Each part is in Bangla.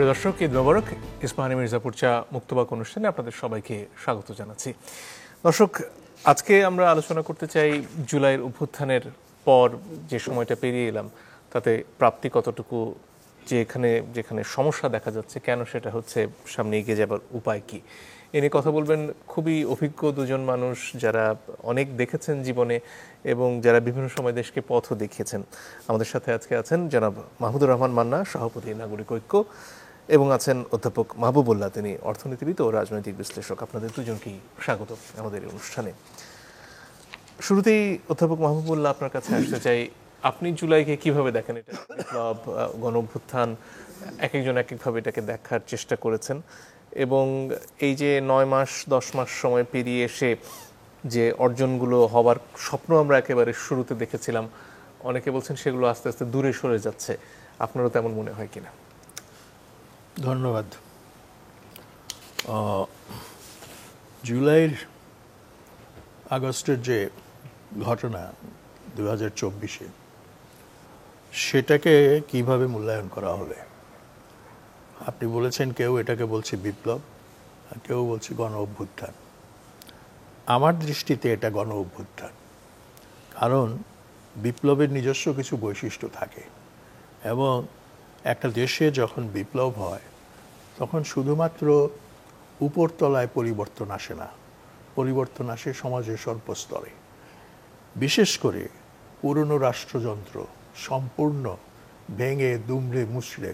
প্রিয় দর্শক, ঈদ মোবারক। ইস্পাহানি মির্জাপুর চা মুক্তবাক অনুষ্ঠানে আপনাদের সবাইকে স্বাগত জানাচ্ছি। দর্শক, আজকে আমরা আলোচনা করতে চাই জুলাইয়ের অভ্যুত্থানের পর যে সময়টা পেরিয়ে এলাম তাতে প্রাপ্তি কতটুকু, যেখানে সমস্যা দেখা যাচ্ছে কেন সেটা হচ্ছে, সামনে এগিয়ে যাবার উপায় কি, এ নিয়ে কথা বলবেন খুবই অভিজ্ঞ দুজন মানুষ যারা অনেক দেখেছেন জীবনে এবং যারা বিভিন্ন সময় দেশকে পথও দেখিয়েছেন। আমাদের সাথে আজকে আছেন জনাব মাহমুদুর রহমান মান্না, সভাপতি নাগরিক ঐক্য, এবং আছেন অধ্যাপক মাহবুবুল্লাহ, তিনি অর্থনীতিবিদ ও রাজনৈতিক বিশ্লেষক। আপনাদের দুজনকেই স্বাগত আমাদের এই অনুষ্ঠানে। শুরুতেই অধ্যাপক মাহবুবুল্লাহ, আপনার কাছে আসতে চাই, আপনি জুলাইকে কিভাবে দেখেন? এটা বিপ্লব, গণ অভ্যুত্থান, এক একজন এক একভাবে এটাকে দেখার চেষ্টা করেছেন, এবং এই যে 9 মাস 10 মাস সময় পেরিয়ে এসে যে অর্জনগুলো হবার স্বপ্ন আমরা একেবারে শুরুতে দেখেছিলাম, অনেকে বলছেন সেগুলো আস্তে আস্তে দূরে সরে যাচ্ছে। আপনারও তেমন মনে হয় কিনা? ধন্যবাদ। জুলাইয়ের আগস্টের যে ঘটনা 2024-এ, সেটাকে কিভাবে মূল্যায়ন করা হবে? আপনি বলেছেন কেউ এটাকে বলছে বিপ্লব, আর কেউ বলছে গণ অভ্যুত্থান। আমার দৃষ্টিতে এটা গণ অভ্যুত্থান, কারণ বিপ্লবের নিজস্ব কিছু বৈশিষ্ট্য থাকে, এবং একটা দেশে যখন বিপ্লব হয় তখন শুধুমাত্র উপরতলায় পরিবর্তন আসে না, পরিবর্তন আসে সমাজের সর্বস্তরে। বিশেষ করে পুরনো রাষ্ট্রযন্ত্র সম্পূর্ণ ভেঙে দুমড়ে মুচড়ে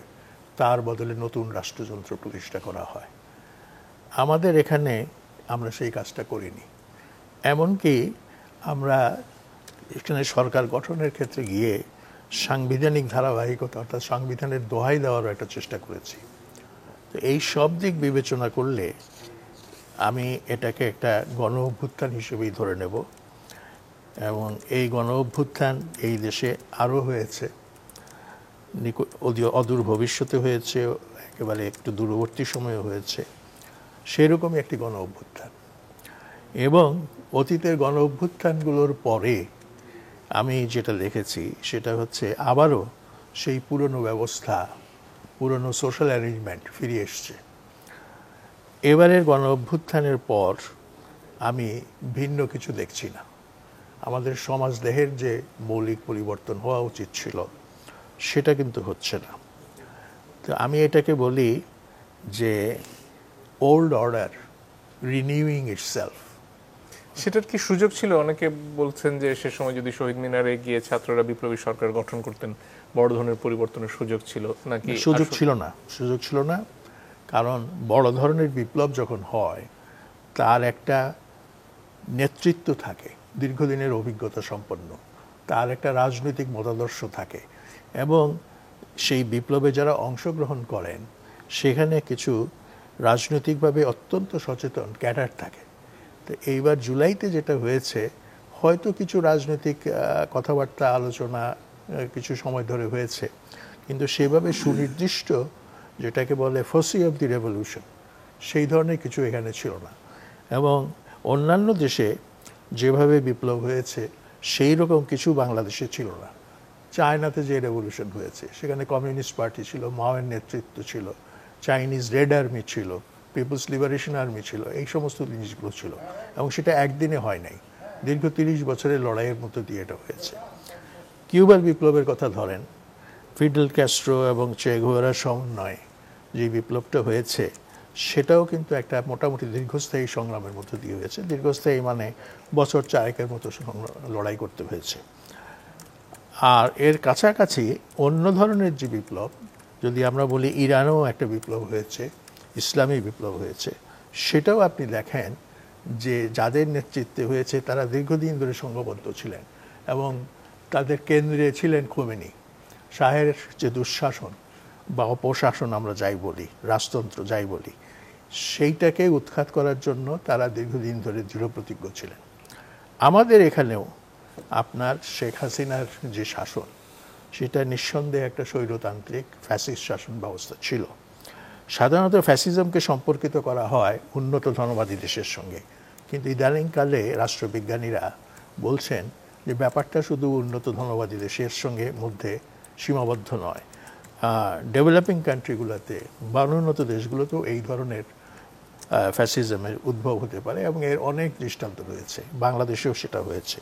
তার বদলে নতুন রাষ্ট্রযন্ত্র প্রতিষ্ঠা করা হয়। আমাদের এখানে আমরা সেই কাজটা করিনি। এমনকি আমরা এখানে সরকার গঠনের ক্ষেত্রে গিয়ে সাংবিধানিক ধারাবাহিকতা, অর্থাৎ সংবিধানের দোহাই দেওয়ারও একটা চেষ্টা করেছি। তো এই সব দিক বিবেচনা করলে আমি এটাকে একটা গণ অভ্যুত্থান হিসেবেই ধরে নেব, এবং এই গণ অভ্যুত্থান এই দেশে আরও হয়েছে, অদূর ভবিষ্যতে হয়েছে, একেবারে একটু দূরবর্তী সময়ে হয়েছে, সেরকমই একটি গণ অভ্যুত্থান। এবং অতীতের গণ অভ্যুত্থানগুলোর পরে আমি যেটা দেখেছি সেটা হচ্ছে আবারও সেই পুরনো ব্যবস্থা, পুরনো সোশ্যাল অ্যারেঞ্জমেন্ট ফিরে এসছে। এবারের গণ অভ্যুত্থানের পর আমি ভিন্ন কিছু দেখছি না। আমাদের সমাজদেহের যে মৌলিক পরিবর্তন হওয়া উচিত ছিল সেটা কিন্তু হচ্ছে না। তো আমি এটাকে বলি যে ওল্ড অর্ডার রিনিউইং ইটসেলফ। সেটার কি সুযোগ ছিল? অনেকে বলছেন যে সে সময় যদি শহীদ মিনারে গিয়ে ছাত্ররা বিপ্লবী সরকার গঠন করতেন বড় ধরনের পরিবর্তনের সুযোগ ছিল নাকি? সুযোগ ছিল না, কারণ বড় ধরনের বিপ্লব যখন হয় তার একটা নেতৃত্ব থাকে, দীর্ঘদিনের অভিজ্ঞতা সম্পন্ন, তার একটা রাজনৈতিক মতাদর্শ থাকে, এবং সেই বিপ্লবে যারা অংশগ্রহণ করেন সেখানে কিছু রাজনৈতিকভাবে অত্যন্ত সচেতন ক্যাডার থাকে। তো এইবার জুলাইতে যেটা হয়েছে, হয়তো কিছু রাজনৈতিক কথাবার্তা আলোচনা কিছু সময় ধরে হয়েছে, কিন্তু সেভাবে সুনির্দিষ্ট, যেটাকে বলে ফসি অফ দি রেভলিউশন, সেই ধরনের কিছু এখানে ছিল না। এবং অন্যান্য দেশে যেভাবে বিপ্লব হয়েছে সেই রকম কিছু বাংলাদেশে ছিল না। চায়নাতে যে রেভলিউশন হয়েছে সেখানে কমিউনিস্ট পার্টি ছিল, মাওয়ের নেতৃত্ব ছিল, চাইনিজ রেড আর্মি ছিল, পিপলস লিবারেশন আর্মি ছিল, এই সমস্ত জিনিসগুলো ছিল, এবং সেটা একদিনে হয় নাই, দীর্ঘ 30 বছরের লড়াইয়ের মধ্যে দিয়ে এটা হয়েছে। কিউবার বিপ্লবের কথা ধরেন, ফিডেল ক্যাস্ট্রো এবং চে গুয়েভারার সমন্বয়ে যে বিপ্লবটা হয়েছে সেটাও কিন্তু একটা মোটামুটি দীর্ঘস্থায়ী সংগ্রামের মধ্যে দিয়ে হয়েছে। দীর্ঘস্থায়ী মানে বছর 4 মতো লড়াই করতে হয়েছে। আর এর কাছাকাছি অন্য ধরনের যে বিপ্লব, যদি আমরা বলি ইরানেও একটা বিপ্লব হয়েছে, ইসলামী বিপ্লব হয়েছে, সেটাও আপনি দেখেন যে যাদের নেতৃত্বে হয়েছে তারা দীর্ঘদিন ধরে সংঘবদ্ধ ছিলেন, এবং তাদের কেন্দ্রে ছিলেন খোমেনি। শাহের যে দুঃশাসন বা অপশাসন আমরা যাই বলি, রাজতন্ত্র যাই বলি, সেইটাকে উৎখাত করার জন্য তারা দীর্ঘদিন ধরে দৃঢ়প্রতিজ্ঞ ছিলেন। আমাদের এখানেও আপনার শেখ হাসিনার যে শাসন, সেটা নিঃসন্দেহে একটা স্বৈরতান্ত্রিক ফ্যাসিস্ট শাসন ব্যবস্থা ছিল। সাধারণত ফ্যাসিজমকে সম্পর্কিত করা হয় উন্নত ধনবাদী দেশের সঙ্গে, কিন্তু ইদানিংকালে রাষ্ট্রবিজ্ঞানীরা বলছেন যে ব্যাপারটা শুধু উন্নত ধনবাদী দেশের সঙ্গে মধ্যে সীমাবদ্ধ নয়, ডেভেলপিং কান্ট্রিগুলোতে বা অনুন্নত দেশগুলোতেও এই ধরনের ফ্যাসিজমের উদ্ভব হতে পারে এবং এর অনেক দৃষ্টান্ত রয়েছে, বাংলাদেশেও সেটা হয়েছে।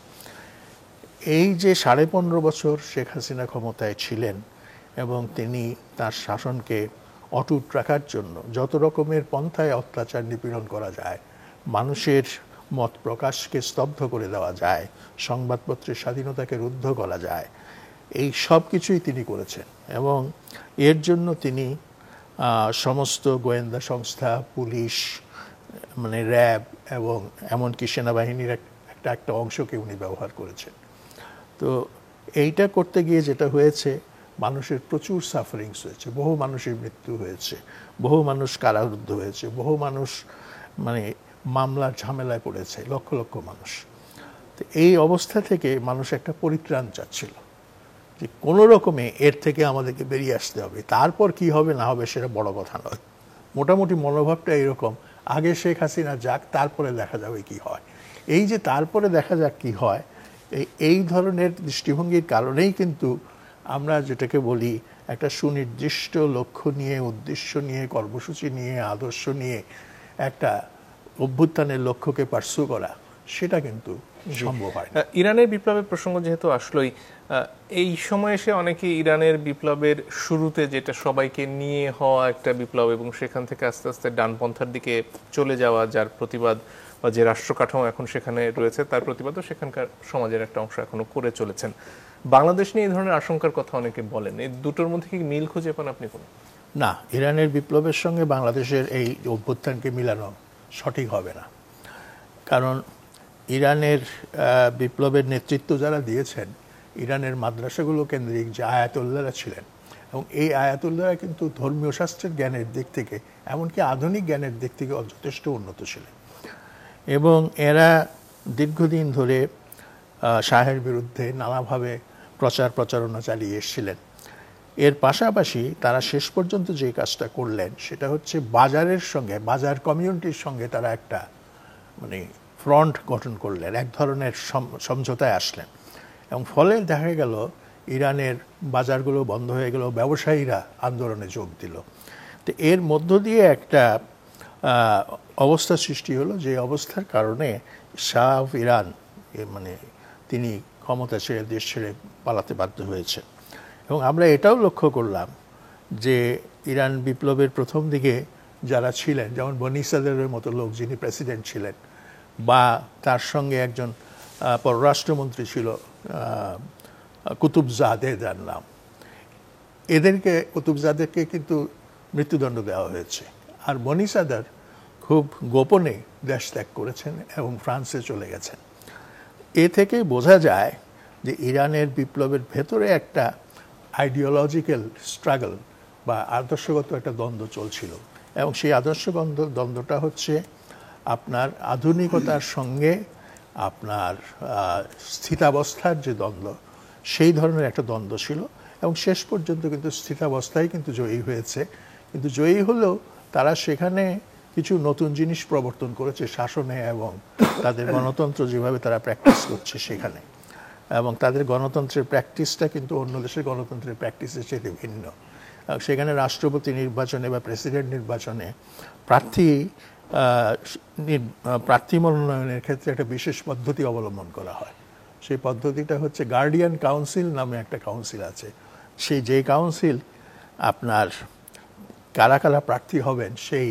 এই যে 15.5 বছর শেখ হাসিনা ক্ষমতায় ছিলেন এবং তিনি তার শাসনকে অটুট রাখার জন্য যত রকমের পন্থায় অত্যাচার নিপীড়ন করা যায়, মানুষের মত প্রকাশকে স্তব্ধ করে দেওয়া যায়, সংবাদপত্রের স্বাধীনতাকে রুদ্ধ করা যায়, এই সব কিছুই তিনি করেছেন। এবং এর জন্য তিনি সমস্ত গোয়েন্দা সংস্থা, পুলিশ, মানে র্যাব এবং এমনকি সেনাবাহিনীর একটা অংশকে উনি ব্যবহার করেছেন। তো এইটা করতে গিয়ে যেটা হয়েছে, মানুষের প্রচুর সাফারিংস হয়েছে, বহু মানুষের মৃত্যু হয়েছে, বহু মানুষ কারারুদ্ধ হয়েছে, বহু মানুষ মানে মামলার ঝামেলায় পড়েছে, লক্ষ লক্ষ মানুষ। তো এই অবস্থা থেকে মানুষ একটা পরিত্রাণ চাচ্ছিল যে কোনো রকমে এর থেকে আমাদেরকে বেরিয়ে আসতে হবে, তারপর কি হবে না হবে সেটা বড় কথা নয়। মোটামুটি মনোভাবটা এরকম, আগে শেখ হাসিনা যাক, তারপরে দেখা যাবে কি হয়। এই যে তারপরে দেখা যাক কি হয়, এই ধরনের দৃষ্টিভঙ্গির কারণেই কিন্তু আমরা যেটাকে বলি একটা সুনির্দিষ্ট লক্ষ্য নিয়ে, উদ্দেশ্য নিয়ে, কর্মসূচি নিয়ে, আদর্শ নিয়ে একটা অভ্যুত্থানের লক্ষ্যকে পার্সু করা, সেটা কিন্তু সম্ভব হয় না। ইরানের বিপ্লবের প্রসঙ্গ যেহেতু আসলোই, এই সময় এসে অনেকে ইরানের বিপ্লবের শুরুতে যেটা সবাইকে নিয়ে হওয়া একটা বিপ্লব এবং সেখান থেকে আস্তে আস্তে ডানপন্থার দিকে চলে যাওয়া, যার প্রতিবাদ বা যে রাষ্ট্র কাঠামো এখন সেখানে রয়েছে তার প্রতিবাদও সেখানকার সমাজের একটা অংশ এখনো করে চলেছেন। বাংলাদেশ নিয়ে এই ধরনের আশঙ্কার কথা অনেকে বলেন, এই দুটোর মধ্যে কি মিল খুঁজে পান আপনি কোনো? না, ইরানের বিপ্লবের সঙ্গে বাংলাদেশের এই অভ্যুত্থানকে মিলানো সঠিক হবে না। কারণ ইরানের বিপ্লবের নেতৃত্ব যারা দিয়েছেন, ইরানের মাদ্রাসাগুলো কেন্দ্রিক যে আয়াতুল্লাহরা ছিলেন, এবং এই আয়াতুল্লাহরা কিন্তু ধর্মীয় শাস্ত্রের জ্ঞানের দিক থেকে, এমনকি আধুনিক জ্ঞানের দিক থেকে যথেষ্ট উন্নত ছিলেন। এবং এরা দীর্ঘদিন ধরে শাহের বিরুদ্ধে নানাভাবে প্রচারণা চালিয়ে এসেছিলেন। এর পাশাপাশি তারা শেষ পর্যন্ত যে কাজটা করলেন সেটা হচ্ছে বাজারের সঙ্গে, বাজার কমিউনিটির সঙ্গে তারা একটা মানে ফ্রন্ট গঠন করলেন, এক ধরনের সমঝোতায় আসলেন। এবং ফলে দেখা গেল ইরানের বাজারগুলো বন্ধ হয়ে গেল, ব্যবসায়ীরা আন্দোলনে যোগ দিল। তো এর মধ্য দিয়ে একটা অবস্থা সৃষ্টি হলো, যে অবস্থার কারণে শাহ অফ ইরান মানে তিনি ক্ষমতা ছেড়ে, দেশ ছেড়ে পালাতে বাধ্য হয়েছে। এবং আমরা এটাও লক্ষ্য করলাম যে ইরান বিপ্লবের প্রথম দিকে যারা ছিলেন, যেমন বনি সাদরের মতো লোক যিনি প্রেসিডেন্ট ছিলেন, বা তার সঙ্গে একজন পররাষ্ট্রমন্ত্রী ছিল কুতুবজাদে, যার নাম, কুতুবজাদেরকে কিন্তু মৃত্যুদণ্ড দেওয়া হয়েছে। আর বনি সাদর খুব গোপনে দেশ ত্যাগ করেছেন এবং ফ্রান্সে চলে গেছেন। এ থেকে বোঝা যায় যে ইরানের বিপ্লবের ভেতরে একটা আইডিওলজিক্যাল স্ট্রাগল বা আদর্শগত একটা দ্বন্দ্ব চলছিল। এবং সেই আদর্শগত দ্বন্দ্বটা হচ্ছে আপনার আধুনিকতার সঙ্গে আপনার স্থিতাবস্থার যে দ্বন্দ্ব, সেই ধরনের একটা দ্বন্দ্ব ছিল। এবং শেষ পর্যন্ত কিন্তু স্থিতাবস্থায় কিন্তু জয়ী হয়েছে। কিন্তু জয়ী হলেও তারা সেখানে কিছু নতুন জিনিস প্রবর্তন করেছে শাসনে, এবং তাদের গণতন্ত্র যেভাবে তারা প্র্যাকটিস করছে সেখানে। এবং তাদের গণতন্ত্রের প্র্যাকটিসটা কিন্তু অন্য দেশের গণতন্ত্রের প্র্যাকটিসের চেয়ে ভিন্ন। সেখানে রাষ্ট্রপতি নির্বাচনে বা প্রেসিডেন্ট নির্বাচনে প্রার্থী মনোনয়নের ক্ষেত্রে একটা বিশেষ পদ্ধতি অবলম্বন করা হয়। সেই পদ্ধতিটা হচ্ছে গার্ডিয়ান কাউন্সিল নামে একটা কাউন্সিল আছে। যে কাউন্সিল আপনার কারা কারা প্রার্থী হবেন সেই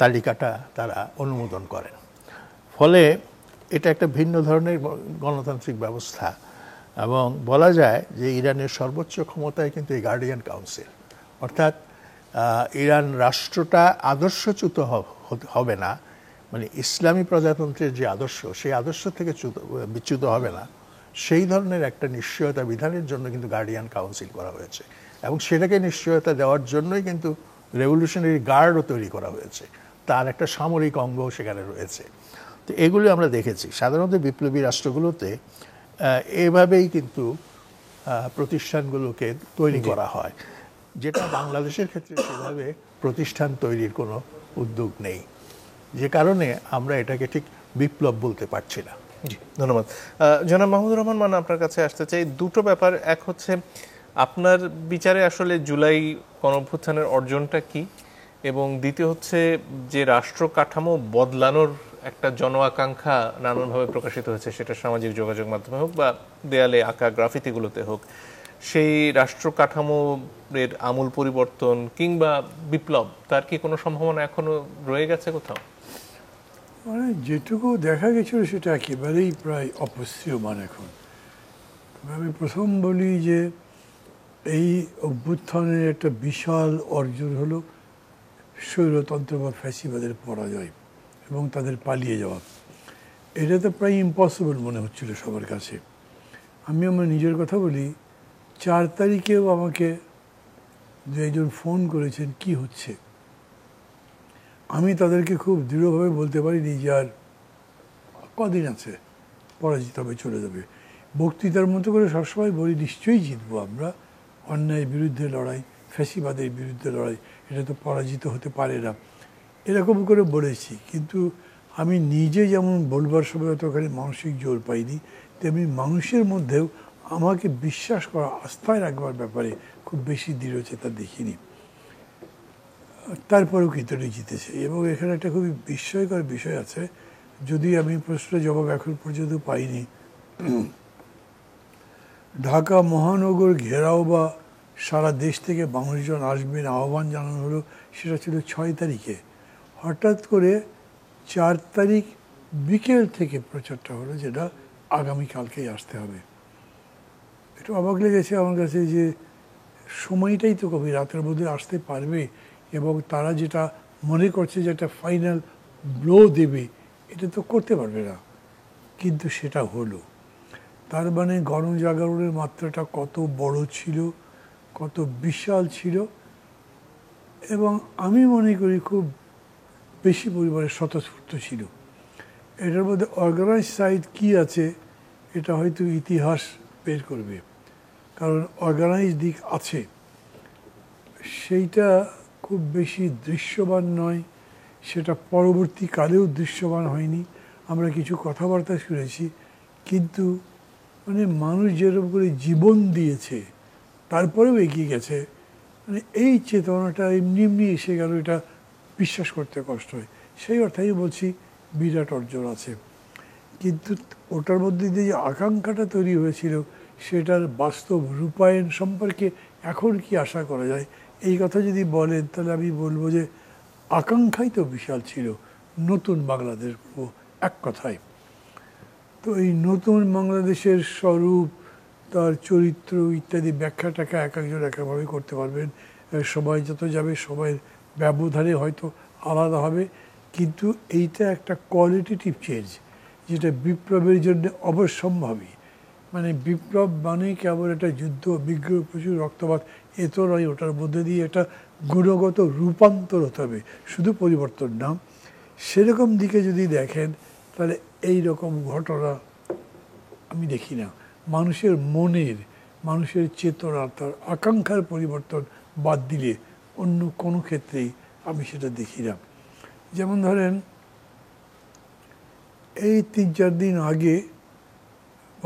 তালিকাটা তারা অনুমোদন করেন। ফলে এটা একটা ভিন্ন ধরনের গণতান্ত্রিক ব্যবস্থা। এবং বলা যায় যে ইরানের সর্বোচ্চ ক্ষমতায় কিন্তু এই গার্ডিয়ান কাউন্সিল, অর্থাৎ ইরান রাষ্ট্রটা আদর্শচ্যুত হবে না, মানে ইসলামী প্রজাতন্ত্রের যে আদর্শ, সেই আদর্শ থেকে বিচ্যুত হবে না, সেই ধরনের একটা নিশ্চয়তা বিধানের জন্য কিন্তু গার্ডিয়ান কাউন্সিল করা হয়েছে। এবং সেটাকে নিশ্চয়তা দেওয়ার জন্যই কিন্তু রেভলিউশনারি গার্ডও তৈরি করা হয়েছে, তার একটা সামরিক অঙ্গ সেখানে রয়েছে। তো এগুলো আমরা দেখেছি সাধারণত বিপ্লবী রাষ্ট্রগুলোতে এভাবেই কিন্তু প্রতিষ্ঠানগুলোকে তৈরি করা হয়, যেটা বাংলাদেশের ক্ষেত্রে সেভাবে প্রতিষ্ঠান তৈরির কোনো উদ্যোগ নেই, যে কারণে আমরা এটাকে ঠিক বিপ্লব বলতে পারছি না। জি, ধন্যবাদ। জনাব মাহমুদুর রহমান, আপনার কাছে আসতে চাই। দুটো ব্যাপার, এক হচ্ছে আপনার বিচারে আসলে জুলাই গণঅভ্যুত্থানের অর্জনটা কি, এবং দ্বিতীয় হচ্ছে যে রাষ্ট্র কাঠামো বদলানোর একটা জন আকাঙ্ক্ষা নানানভাবে প্রকাশিত হয়েছে, সেটা সামাজিক যোগাযোগ মাধ্যমে হোক বা দেয়ালে আঁকা গ্রাফিতিগুলোতে হোক, সেই রাষ্ট্র কাঠামোর আমূল পরিবর্তন কিংবা বিপ্লব, তার কি কোনো সম্ভাবনা এখনো রয়ে গেছে কোথাও? মানে যেটুকু দেখা গেছিল সেটা একেবারেই প্রায় অপসৃয়মান এখন। আমি প্রথম বলি যে এই অভ্যুত্থানের একটা বিশাল অর্জন হলো স্বৈরতন্ত্র বা ফ্যাসিবাদের পরাজয় এবং তাদের পালিয়ে যাওয়া। এটা তো প্রায় ইম্পসিবল মনে হচ্ছিল সবার কাছে। আমি আমার নিজের কথা বলি, 4 তারিখেও আমাকে দু একজন ফোন করেছেন কি হচ্ছে। আমি তাদেরকে খুব দৃঢ়ভাবে বলতে পারিনি যে আর কদিন আছে, পরাজিত হবে, চলে যাবে। বক্তৃতার মতো করে সবসময় বলি নিশ্চয়ই জিতবো আমরা, অন্যায়ের বিরুদ্ধে লড়াই, ফ্যাসিবাদের বিরুদ্ধে লড়াই, এটা তো পরাজিত হতে পারে না, এরকম করে বলেছি। কিন্তু আমি নিজে যেমন বলবার সময় অতখানি মানসিক জোর পাইনি, তেমনি মানুষের মধ্যেও আমাকে বিশ্বাস করা, আস্থায় রাখবার ব্যাপারে খুব বেশি দৃঢ়চেতা দেখিনি। তারপরেও কিন্তু জিতেছে। এবং এখানে একটা খুবই বিস্ময়কর বিষয় আছে, যদি আমি প্রশ্নের জবাব এখন পর্যন্ত পাইনি। ঢাকা মহানগর ঘেরাও বা সারা দেশ থেকে মানুষজন আসবেন আহ্বান জানানো হলো, সেটা ছিল 6 তারিখে। হঠাৎ করে 4 তারিখ বিকেল থেকে প্রচারটা হলো যেটা আগামীকালকেই আসতে হবে। একটু অবাক লেগেছে আমার কাছে যে সময়টাই তো কবি রাতের মধ্যে আসতে পারবে, এবং তারা যেটা মনে করছে যে একটা ফাইনাল ব্লো দেবে, এটা তো করতে পারবে না। কিন্তু সেটা হলো। তার মানে গণজাগরণের মাত্রাটা কত বড় ছিল, কত বিশাল ছিল। এবং আমি মনে করি খুব বেশি পরিমাণে স্বতঃস্ফূর্ত ছিল। এটার মধ্যে অর্গানাইজ সাইড কি আছে এটা হয়তো ইতিহাস বের করবে, কারণ অর্গানাইজ দিক আছে, সেইটা খুব বেশি দৃশ্যমান নয়, সেটা পরবর্তীকালেও দৃশ্যমান হয়নি। আমরা কিছু কথাবার্তা শুনেছি, কিন্তু মানে মানুষ যেরকম করে জীবন দিয়েছে তারপরেও এগিয়ে গেছে, মানে এই চেতনাটা এমনি এমনি এসে গেল, এটা বিশ্বাস করতে কষ্ট হয়। সেই অর্থে আমি বলছি বিরাট অর্জন আছে। কিন্তু ওটার মধ্যে দিয়ে যে আকাঙ্ক্ষাটা তৈরি হয়েছিল, সেটার বাস্তব রূপায়ণ সম্পর্কে এখন কি আশা করা যায়, এই কথা যদি বলেন তাহলে আমি বলবো যে আকাঙ্ক্ষাই তো বিশাল ছিল, নতুন বাংলাদেশ এক কথায়। তো এই নতুন বাংলাদেশের স্বরূপ, তার চরিত্র ইত্যাদি ব্যাখ্যা টাকা এক একজন একভাবে করতে পারবেন। সবাই যত যাবে সবাই ব্যবধানে হয়তো আলাদা হবে, কিন্তু এইটা একটা কোয়ালিটেটিভ চেঞ্জ, যেটা বিপ্লবের জন্য অবশ্যম্ভাবী। মানে বিপ্লব মানে কেবল একটা যুদ্ধ, বিগ্রহ, প্রচুর রক্তপাত, এ তো নয়। ওটার মধ্যে দিয়ে একটা গুণগত রূপান্তর হতে হবে, শুধু পরিবর্তন না। সেরকম দিকে যদি দেখেন তাহলে এই রকম ঘটনা আমি দেখি না। মানুষের মনের, মানুষের চেতনা, তার আকাঙ্ক্ষার পরিবর্তন বাদ দিলে অন্য কোনো ক্ষেত্রেই আমি সেটা দেখি না। যেমন ধরেন এই 3-4 দিন আগে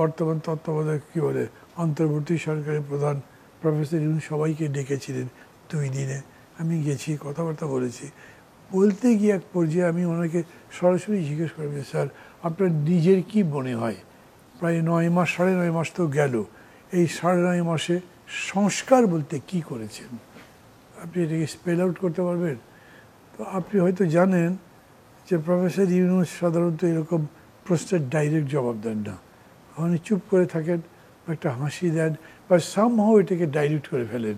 বর্তমান তত্ত্বাবধায়ক কী বলে অন্তর্বর্তী সরকারের প্রধান প্রফেসর ইউনূস সবাইকে ডেকেছিলেন 2 দিনে। আমি গেছি, কথাবার্তা বলেছি। বলতে গিয়ে এক পর্যায়ে আমি ওনাকে সরাসরি জিজ্ঞেস করবো, স্যার আপনার নিজের কি মনে হয়, প্রায় 9 মাস 9.5 মাস তো গেল, এই 9.5 মাসে সংস্কার বলতে কি করেছেন, আপনি এটাকে স্পেল আউট করতে পারবেন? তো আপনি হয়তো জানেন যে প্রফেসর ইউনূস সাধারণত এরকম প্রশ্নের ডাইরেক্ট জবাব দেন না, উনি চুপ করে থাকেন, একটা হাসি দেন বা সামহাও এটাকে ডাইলিউট করে ফেলেন,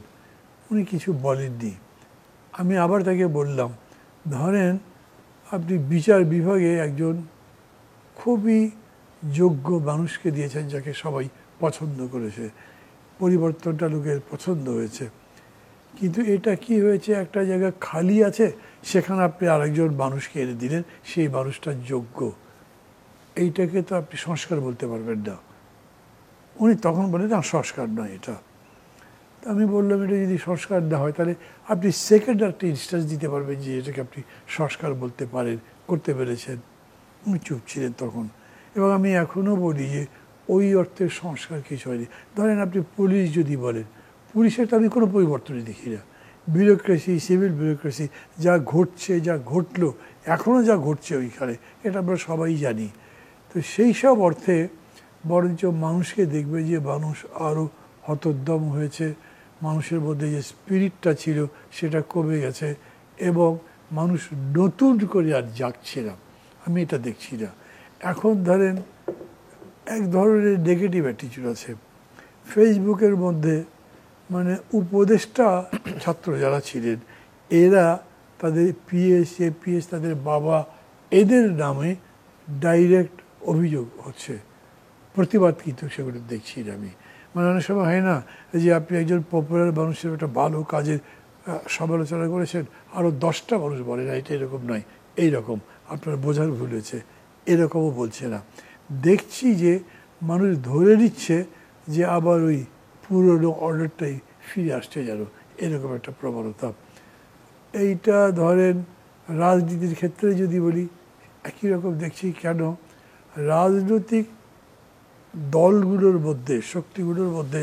উনি কিছু বলেননি। আমি আবার তাকে বললাম, ধরেন আপনি বিচার বিভাগে একজন খুবই যোগ্য মানুষকে দিয়েছেন, যাকে সবাই পছন্দ করেছে, পরিবর্তনটা লোকের পছন্দ হয়েছে, কিন্তু এটা কি হয়েছে, একটা জায়গা খালি আছে, সেখানে আপনি আরেকজন মানুষকে এনে দিলেন, সেই মানুষটা যোগ্য, এইটাকে তো আপনি সংস্কার বলতে পারবেন না। উনি তখন বলেন না, সংস্কার নয় এটা। আমি বললাম, এটা যদি সংস্কার না হয় তাহলে আপনি সেকেন্ড একটা ইনস্ট্যান্স দিতে পারবেন যে এটাকে আপনি সংস্কার বলতে পারেন, করতে পেরেছেন? উনি চুপ ছিলেন তখন। এবং আমি এখনও বলি যে ওই অর্থের সংস্কার কিছু হয়নি। ধরেন আপনি পুলিশ যদি বলেন, পুলিশের আমি কোনো পরিবর্তনই দেখি না। বিউরোক্রেসি, সিভিল বিউরোক্রেসি, যা ঘটছে, যা ঘটলো, এখনও যা ঘটছে ওইখানে, এটা আমরা সবাই জানি। তো সেই সব অর্থে বরঞ্চ মানুষকে দেখবে যে মানুষ আরও হতোদ্যম হয়েছে, মানুষের মধ্যে যে স্পিরিটটা ছিল সেটা কমে গেছে, এবং মানুষ নতুন করে আর জাগছে না, আমি এটা দেখছি না। এখন ধরেন এক ধরনের নেগেটিভ অ্যাটিটিউড আছে ফেসবুকের মধ্যে, মানে উপদেষ্টা ছাত্র যারা ছিলেন এরা তাদের পিএস, এপিএস, তাদের বাবা, এদের নামে ডাইরেক্ট অভিযোগ হচ্ছে, প্রতিবাদ কিন্তু সেগুলো দেখছি না আমি। মানে অনেক সময় হয় না যে আপনি একজন পপুলার মানুষের একটা ভালো কাজের সমালোচনা করেছেন, আরও 10টা মানুষ বলে না এটা এরকম নয়, এইরকম, আপনার বোঝার ভুল হয়েছে, এরকমও বলছে না। দেখছি যে মানুষ ধরে নিচ্ছে যে আবার ওই পুরনো অর্ডারটাই ফিরে আসছে যেন, এরকম একটা প্রবণতা। এইটা ধরেন রাজনীতির ক্ষেত্রে যদি বলি একই রকম দেখছি। কেন? রাজনৈতিক দলগুলোর মধ্যে, শক্তিগুলোর মধ্যে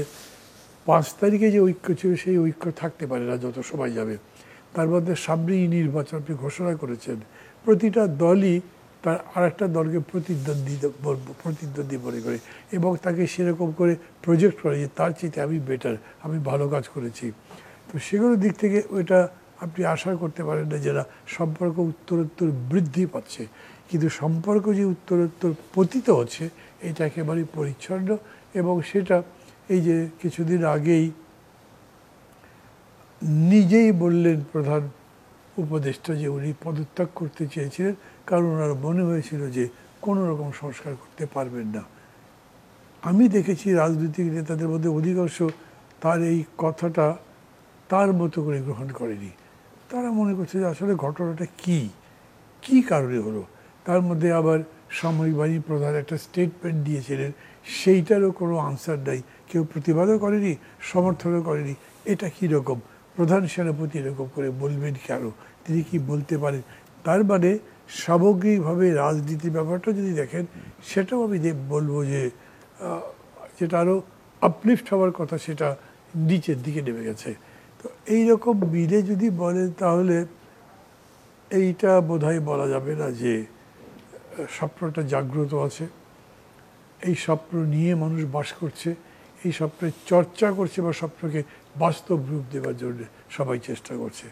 5 তারিখে যে ঐক্য ছিল সেই ঐক্য থাকতে পারে না যত সময় যাবে। তার মধ্যে সামনেই নির্বাচন আপনি ঘোষণা করেছেন, প্রতিটা দলই তার আরেকটা দলকে প্রতিদ্বন্দ্বী মনে করে এবং তাকে সেরকম করে প্রজেক্ট করে যে তার চেয়ে আমি বেটার, আমি ভালো কাজ করেছি। তো সেগুলোর দিক থেকে ওইটা আপনি আশা করতে পারেন না যে না সম্পর্ক উত্তরোত্তর বৃদ্ধি পাচ্ছে, কিন্তু সম্পর্ক যে উত্তরোত্তর পতিত হচ্ছে এটা একেবারেই পরিচ্ছন্ন। এবং সেটা এই যে কিছুদিন আগেই নিজেই বললেন প্রধান উপদেষ্টা যে উনি পদত্যাগ করতে চেয়েছিলেন কারণ ওনার মনে হয়েছিল যে কোনো রকম সংস্কার করতে পারবেন না। আমি দেখেছি রাজনৈতিক নেতাদের মধ্যে অধিকাংশ তার এই কথাটা তার মতো করে গ্রহণ করেনি। তারা মনে করছে যে আসলে ঘটনাটা কী কারণে হলো। তার মধ্যে আবার সামরিক বাহিনী প্রধান একটা স্টেটমেন্ট দিয়েছিলেন, সেইটারও কোনো আনসার নাই, কেউ প্রতিবাদও করেনি, সমর্থনও করেনি। এটা কীরকম? প্রধান সেনাপতি এরকম করে বলবেন কেন? তিনি কি বলতে পারেন? তার মানে সামগ্রিকভাবে রাজনীতির ব্যাপারটা যদি দেখেন সেটাও আমি বলবো যে যেটা আরও আপলিফ্ট হওয়ার কথা সেটা নিচের দিকে নেমে গেছে। তো এইরকম মিলে যদি বলেন তাহলে এইটা বোধহয় বলা যাবে না যে স্বপ্নটা জাগ্রত আছে, এই স্বপ্ন নিয়ে মানুষ বাস করছে, এই স্বপ্নের চর্চা করছে বা স্বপ্নকে বাস্তব রূপ দেওয়ার জন্য সবাই চেষ্টা করছে।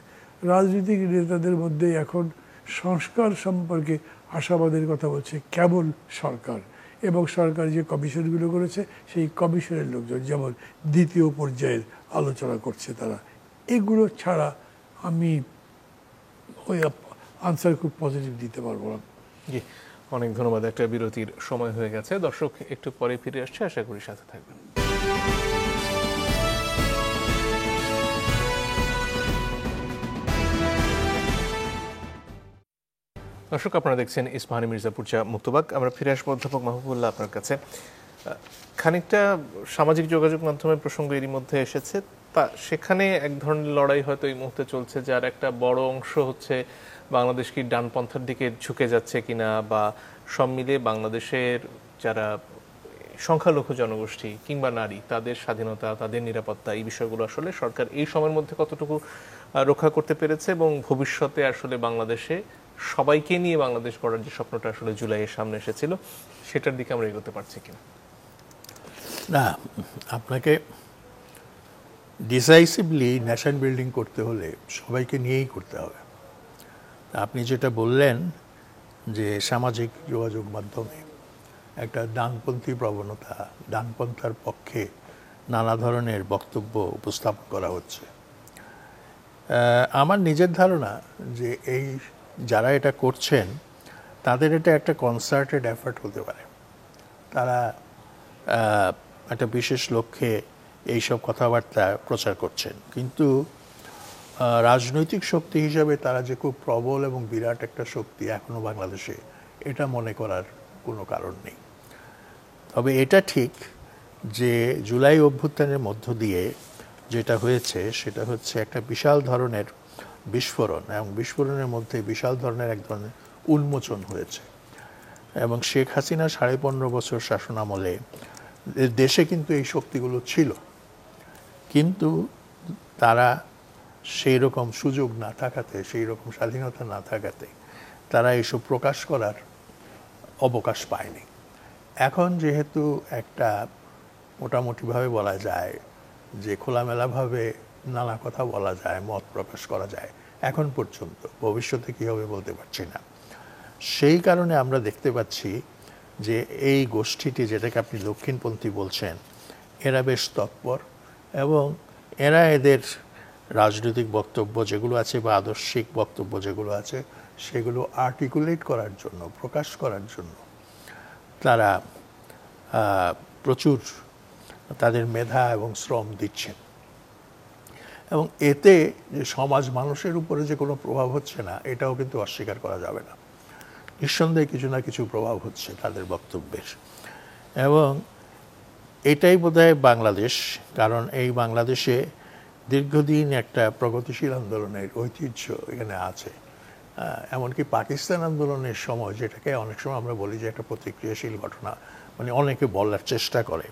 রাজনৈতিক নেতাদের মধ্যে এখন সংস্কার সম্পর্কে আশাবাদের কথা বলছে কেবল সরকার, এবং সরকার যে কমিশনগুলো করেছে সেই কমিশনের লোকজন যেমন দ্বিতীয় পর্যায়ের আলোচনা করছে তারা। এগুলো ছাড়া আমি ওই আনসার খুব পজিটিভ দিতে পারবো না। জি, অনেক ধন্যবাদ। একটা বিরতির সময় হয়ে গেছে, দর্শক একটু পরে ফিরে আসছে, আশা করি সাথে থাকবেন। দর্শক আপনারা দেখছেন ইস্পাহানি মির্জাপুর চা মুক্তবাক। আমরা ফিরে আসবো অধ্যাপক মাহবুবুল্লাহ আপনার কাছে। খানিকটা সামাজিক যোগাযোগ মাধ্যমের প্রসঙ্গ এরই মধ্যে এসেছে, তা সেখানে এক ধরনের লড়াই হয়তো এই মুহূর্তে চলছে, যার একটা বড় অংশ হচ্ছে বাংলাদেশ কি ডানপন্থার দিকে ঝুঁকে যাচ্ছে কিনা, বা সব মিলিয়ে বাংলাদেশের যারা সংখ্যালঘু জনগোষ্ঠী কিংবা নারী, তাদের স্বাধীনতা, তাদের নিরাপত্তা, এই বিষয়গুলো আসলে সরকার এই সময়ের মধ্যে কতটুকু রক্ষা করতে পেরেছে, এবং ভবিষ্যতে আসলে বাংলাদেশে সবাইকে নিয়ে বাংলাদেশ গড়ার যে স্বপ্নটা আসলে জুলাইয়ের সামনে এসেছিল সেটার দিকে আমরা এগোতে পারছি কিনা? না, আপনাকে ডিসাইসিভলি নেশন বিল্ডিং করতে হলে সবাইকে নিয়েই করতে হবে। আপনি যেটা বললেন যে সামাজিক যোগাযোগ মাধ্যমে একটা ডানপন্থী প্রবণতা, ডানপন্থার পক্ষে নানা ধরনের বক্তব্য উপস্থাপন করা হচ্ছে, আমার নিজের ধারণা যে এই যারা এটা করছেন তাদের এটা একটা কনসার্টেড এফার্ট হতে পারে। তারা একটা বিশেষ লক্ষ্যে এইসব কথাবার্তা প্রচার করছেন, কিন্তু রাজনৈতিক শক্তি হিসাবে তারা যে খুব প্রবল এবং বিরাট একটা শক্তি এখনো বাংলাদেশে, এটা মনে করার কোনো কারণ নেই। তবে এটা ঠিক যে জুলাই অভ্যুত্থানের মধ্য দিয়ে যেটা হয়েছে সেটা হচ্ছে একটা বিশাল ধরনের বিস্ফোরণ, এবং বিস্ফোরণের মধ্যে বিশাল ধরনের এক ধরনের উন্মোচন হয়েছে। এবং শেখ হাসিনা 15.5 বছর শাসনামলে দেশে কিন্তু এই শক্তিগুলো ছিল, কিন্তু তারা সেই রকম সুযোগ না থাকাতে, সেই রকম স্বাধীনতা না থাকাতে তারা এসব প্রকাশ করার অবকাশ পায়নি। এখন যেহেতু একটা মোটামুটিভাবে বলা যায় যে খোলামেলাভাবে নানা কথা বলা যায়, মত প্রকাশ করা যায়, এখন পর্যন্ত, ভবিষ্যতে কী হবে বলতে পারছি না। সেই কারণে আমরা দেখতে পাচ্ছি যে এই গোষ্ঠীটি, যেটাকে আপনি দক্ষিণপন্থী বলছেন, এরা বেশ তৎপর এবং এরা এদের রাজনৈতিক বক্তব্য যেগুলো আছে বা আদর্শিক বক্তব্য যেগুলো আছে সেগুলো আর্টিকুলেট করার জন্য, প্রকাশ করার জন্য তারা প্রচুর তাদের মেধা এবং শ্রম দিচ্ছেন। এবং এতে যে সমাজ মানুষের উপরে যে কোনো প্রভাব হচ্ছে না, এটাও কিন্তু অস্বীকার করা যাবে না। নিঃসন্দেহে কিছু না কিছু প্রভাব হচ্ছে তাদের বক্তব্যের। এবং এটাই বোধহয় বাংলাদেশ, কারণ এই বাংলাদেশে দীর্ঘদিন একটা প্রগতিশীল আন্দোলনের ঐতিহ্য এখানে আছে। এমনকি পাকিস্তান আন্দোলনের সময়, যেটাকে অনেক সময় আমরা বলি যে একটা প্রতিক্রিয়াশীল ঘটনা, মানে অনেকে বলার চেষ্টা করে,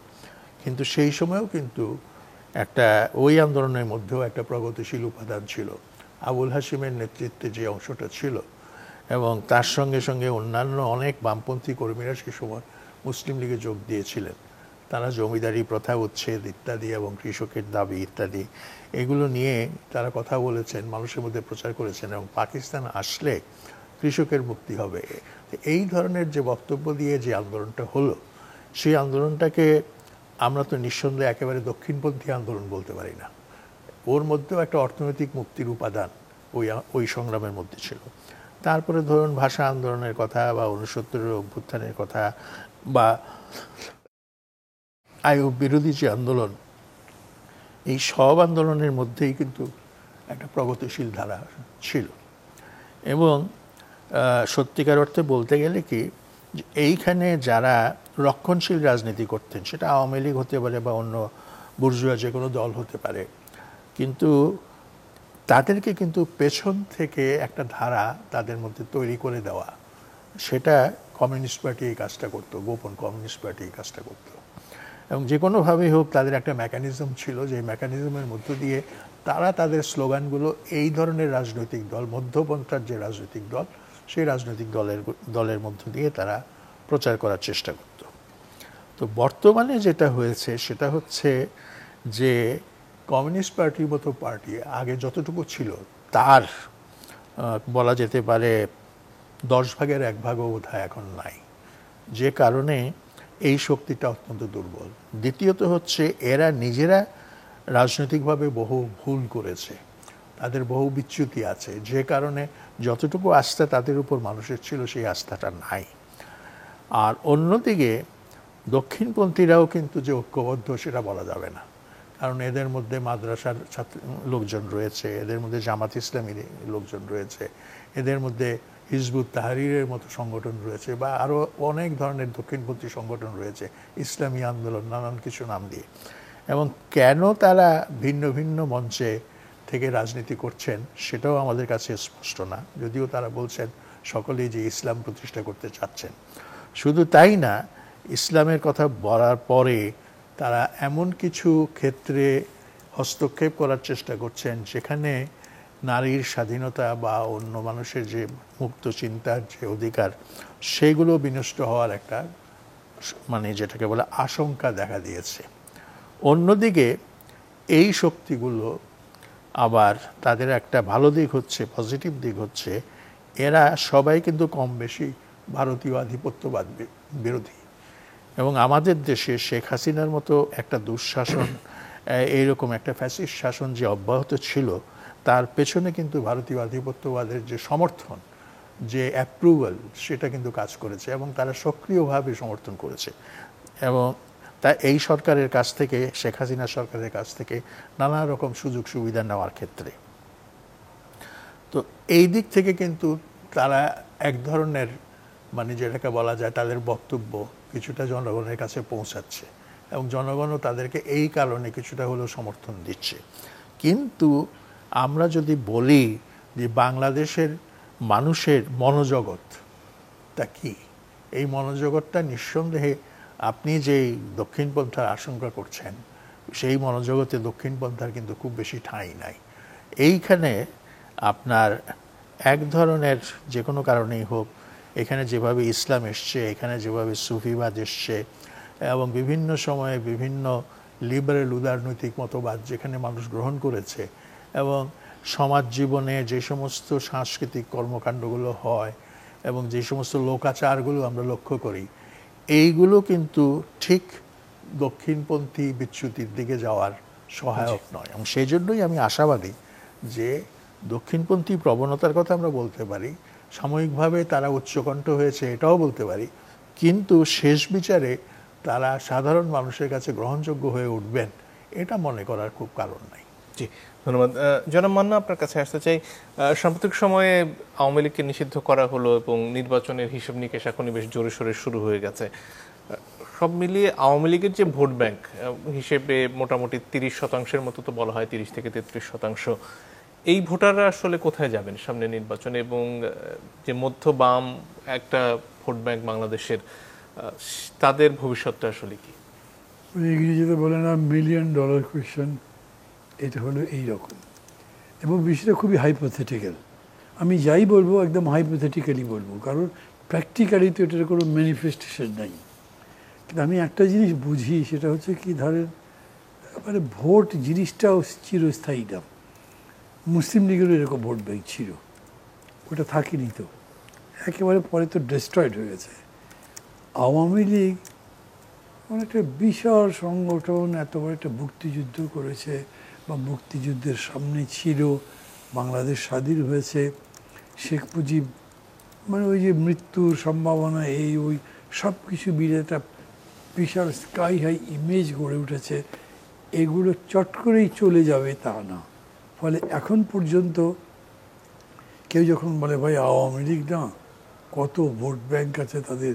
কিন্তু সেই সময়ও কিন্তু একটা ওই আন্দোলনের মধ্যেও একটা প্রগতিশীল উপাদান ছিল। আবুল হাশিমের নেতৃত্বে যে অংশটা ছিল এবং তার সঙ্গে সঙ্গে অন্যান্য অনেক বামপন্থী কর্মীরা সেই সময় মুসলিম লীগে যোগ দিয়েছিলেন। তারা জমিদারি প্রথা উচ্ছেদ ইত্যাদি এবং কৃষকের দাবি ইত্যাদি এগুলো নিয়ে তারা কথা বলেছেন, মানুষের মধ্যে প্রচার করেছেন এবং পাকিস্তান আসলে কৃষকের মুক্তি হবে, এই ধরনের যে বক্তব্য দিয়ে যে আন্দোলনটা হলো, সেই আন্দোলনটাকে আমরা তো নিঃসন্দেহে একেবারে দক্ষিণপন্থী আন্দোলন বলতে পারি না। ওর মধ্যেও একটা অর্থনৈতিক মুক্তির উপাদান ওই সংগ্রামের মধ্যে ছিল। তারপরে ধরুন ভাষা আন্দোলনের কথা বা 69-এর অভ্যুত্থানের কথা বা আইয়ুব বিরোধী যে আন্দোলন, এই সব আন্দোলনের মধ্যেই কিন্তু একটা প্রগতিশীল ধারা ছিল। এবং সত্যিকার অর্থে বলতে গেলে কি, এইখানে যারা রক্ষণশীল রাজনীতি করতেন, সেটা আওয়ামী লীগ হতে পারে বা অন্য বুর্জোয়া যে কোনো দল হতে পারে, কিন্তু তাদেরকে কিন্তু পেছন থেকে একটা ধারা তাদের মধ্যে তৈরি করে দেওয়া, সেটা কমিউনিস্ট পার্টি এই কাজটা করতো, গোপন কমিউনিস্ট পার্টি এই কাজটা করতো। এবং যে কোনোভাবেই হোক তাদের একটা মেকানিজম ছিল, যে মেকানিজমের মধ্য দিয়ে তারা তাদের স্লোগানগুলো এই ধরনের রাজনৈতিক দল, মধ্যপন্থার যে রাজনৈতিক দল, সেই রাজনৈতিক দলের মধ্য দিয়ে তারা প্রচার করার চেষ্টা করত। তো বর্তমানে যেটা হয়েছে সেটা হচ্ছে যে কমিউনিস্ট পার্টির মতো পার্টি আগে যতটুকু ছিল তার বলা যেতে পারে 10 ভাগের 1 ভাগও বোধহয় এখন নাই, যে কারণে এই শক্তিটা অত্যন্ত দুর্বল। দ্বিতীয়ত হচ্ছে এরা নিজেরা রাজনৈতিকভাবে বহু ভুল করেছে, তাদের বহু বিচ্যুতি আছে, যে কারণে যতটুকু আস্থা তাদের উপর মানুষের ছিল সেই আস্থাটা নাই। আর অন্যদিকে দক্ষিণপন্থীরাও কিন্তু যে ঐক্যবদ্ধ সেটা বলা যাবে না, কারণ এদের মধ্যে মাদ্রাসার লোকজন রয়েছে, এদের মধ্যে জামাত ইসলামীর লোকজন রয়েছে, এদের মধ্যে হিজবুত তাহরিরের মতো সংগঠন রয়েছে, বা আরও অনেক ধরনের দক্ষিণপন্থী সংগঠন রয়েছে, ইসলামী আন্দোলন, নানান কিছু নাম দিয়ে। এবং কেন তারা ভিন্ন ভিন্ন মঞ্চে থেকে রাজনীতি করছেন সেটাও আমাদের কাছে স্পষ্ট না, যদিও তারা বলছেন সকলেই যে ইসলাম প্রতিষ্ঠা করতে চাচ্ছেন। শুধু তাই না, ইসলামের কথা বলার পরে তারা এমন কিছু ক্ষেত্রে হস্তক্ষেপ করার চেষ্টা করছেন যেখানে নারীর স্বাধীনতা বা অন্য মানুষের যে মুক্ত চিন্তার যে অধিকার, সেগুলো বিনষ্ট হওয়ার একটা মানে যেটাকে বলে আশঙ্কা দেখা দিয়েছে। অন্যদিকে এই শক্তিগুলো আবার তাদের একটা ভালো দিক হচ্ছে, পজিটিভ দিক হচ্ছে, এরা সবাই কিন্তু কম বেশি ভারতীয় আধিপত্যবাদ বিরোধী। এবং আমাদের দেশে শেখ হাসিনার মতো একটা দুঃশাসন, এইরকম একটা ফ্যাসিস্ট শাসন যে অব্যাহত ছিল, তার পেছনে কিন্তু ভারতীয় আধিপত্যবাদের যে সমর্থন, যে অ্যাপ্রুভাল, সেটা কিন্তু কাজ করেছে এবং তারা সক্রিয়ভাবে সমর্থন করেছে। এবং তা এই সরকারের কাছ থেকে, শেখ হাসিনা সরকারের কাছ থেকে নানা রকম সুযোগ সুবিধা নেওয়ার ক্ষেত্রে। তো এই দিক থেকে কিন্তু তারা এক ধরনের মানে যেটাকে বলা যায় তাদের বক্তব্য কিছুটা জনগণের কাছে পৌঁছাচ্ছে এবং জনগণও তাদেরকে এই কারণে কিছুটা হলেও সমর্থন দিচ্ছে। কিন্তু আমরা যদি বলি যে বাংলাদেশের মানুষের মনোজগৎটা কি, এই মনোজগৎটা নিঃসন্দেহে আপনি যেই দক্ষিণপন্থার আশঙ্কা করছেন সেই মনোজগতে দক্ষিণপন্থার কিন্তু খুব বেশি ঠাঁই নাই। এইখানে আপনার এক ধরনের যে কোনো কারণেই হোক, এখানে যেভাবে ইসলাম এসছে, এখানে যেভাবে সুফিবাদ এসছে, এবং বিভিন্ন সময়ে বিভিন্ন লিবারেল উদারনৈতিক মতবাদ যেখানে মানুষ গ্রহণ করেছে, এবং সমাজ জীবনে যে সমস্ত সাংস্কৃতিক কর্মকাণ্ডগুলো হয় এবং যে সমস্ত লোকাচারগুলো আমরা লক্ষ্য করি, এইগুলো কিন্তু ঠিক দক্ষিণপন্থী বিচ্যুতির দিকে যাওয়ার সহায়ক নয়। এবং সেই জন্যই আমি আশাবাদী যে দক্ষিণপন্থী প্রবণতার কথা আমরা বলতে পারি, সাময়িকভাবে তারা উচ্চকণ্ঠ হয়েছে এটাও বলতে পারি, কিন্তু শেষ বিচারে তারা সাধারণ মানুষের কাছে গ্রহণযোগ্য হয়ে উঠবেন এটা মনে করার খুব কারণ নাই। জি, ধন্যবাদ। জনাব মান্না, আপনার কাছে আসতে চাই। সাম্প্রতিক সময়ে আওয়ামী লীগকে নিষিদ্ধ করা হলো এবং নির্বাচনের হিসাব নিকেশ এখনই বেশ জোরে সোরে শুরু হয়ে গেছে। সব মিলিয়ে আওয়ামী লীগের যে ভোট ব্যাংক হিসেবে মোটামুটি 30% মতো তো বলা হয়, 30 থেকে 33%। এই ভোটাররা আসলে কোথায় যাবেন সামনে নির্বাচনে, এবং যে মধ্য বাম একটা ভোট ব্যাংক বাংলাদেশের, তাদের ভবিষ্যৎটা আসলে কি? ইংরেজিতে বলে না $1 মিলিয়ন কোয়েশ্চেন, এটা হলো এইরকম, এবং বিষয়টা খুবই হাইপোথেটিক্যাল। আমি যাই বলবো একদম হাইপোথেটিক্যালি বলবো, কারণ প্র্যাকটিক্যালি তো এটার কোনো ম্যানিফেস্টেশন নাই। কিন্তু আমি একটা জিনিস বুঝি, সেটা হচ্ছে কি, ধরেন মানে ভোট জিনিসটাও চিরস্থায়ী না। মুসলিম লীগেরও এরকম ভোট ব্যাংক ছিল, ওটা থাকেনি তো, একেবারে পরে তো ডিস্ট্রয়েড হয়ে গেছে। আওয়ামী লীগ মানে একটা বিশাল সংগঠন, এত বড় একটা মুক্তিযুদ্ধ করেছে বা মুক্তিযুদ্ধের সামনে ছিল, বাংলাদেশ স্বাধীন হয়েছে, শেখ মুজিব মানে ওই যে মৃত্যুর সম্ভাবনা, এই ওই সব কিছু মিলে একটা বিশাল স্কাই হাই ইমেজ গড়ে উঠেছে। এগুলো চট করেই চলে যাবে তা না। ফলে এখন পর্যন্ত কেউ যখন বলে ভাই আওয়ামী লীগ না, কত ভোট ব্যাংক আছে তাদের,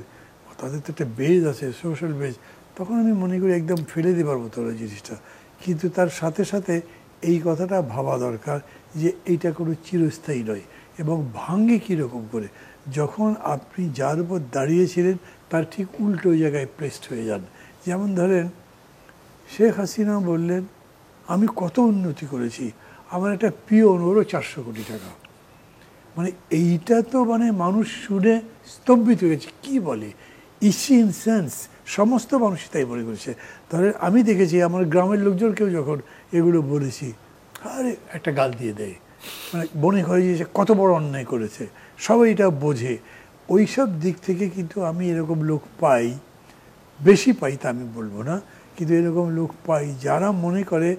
তাদের তো একটা বেজ আছে, সোশ্যাল বেজ, তখন আমি মনে করি একদম ফেলে দেবার মতো হলো জিনিসটা। কিন্তু তার সাথে সাথে এই কথাটা ভাবা দরকার যে এইটা কোনো চিরস্থায়ী নয়, এবং ভাঙ্গে কীরকম করে, যখন আপনি যার উপর দাঁড়িয়েছিলেন তার ঠিক উল্টো জায়গায় প্লেসড হয়ে যান। যেমন ধরেন শেখ হাসিনা বললেন আমি কত উন্নতি করেছি, আমার একটা পিওন ওরও 400 কোটি টাকা। মানে এইটা তো মানে মানুষ শুনে স্তম্ভিত হয়েছে, কি বলে ইন সেন্স, সমস্ত মানুষই তাই মনে করেছে। ধরেন আমি দেখেছি আমার গ্রামের লোকজনকেও যখন এগুলো বলেছি, আরে একটা গাল দিয়ে দেয়, মানে মনে করে যে কত বড় অন্যায় করেছে, সবাই এটা বোঝে। ওই সব দিক থেকে কিন্তু আমি এরকম লোক পাই, বেশি পাই তা আমি বলবো না, কিন্তু এরকম লোক পাই যারা মনে করে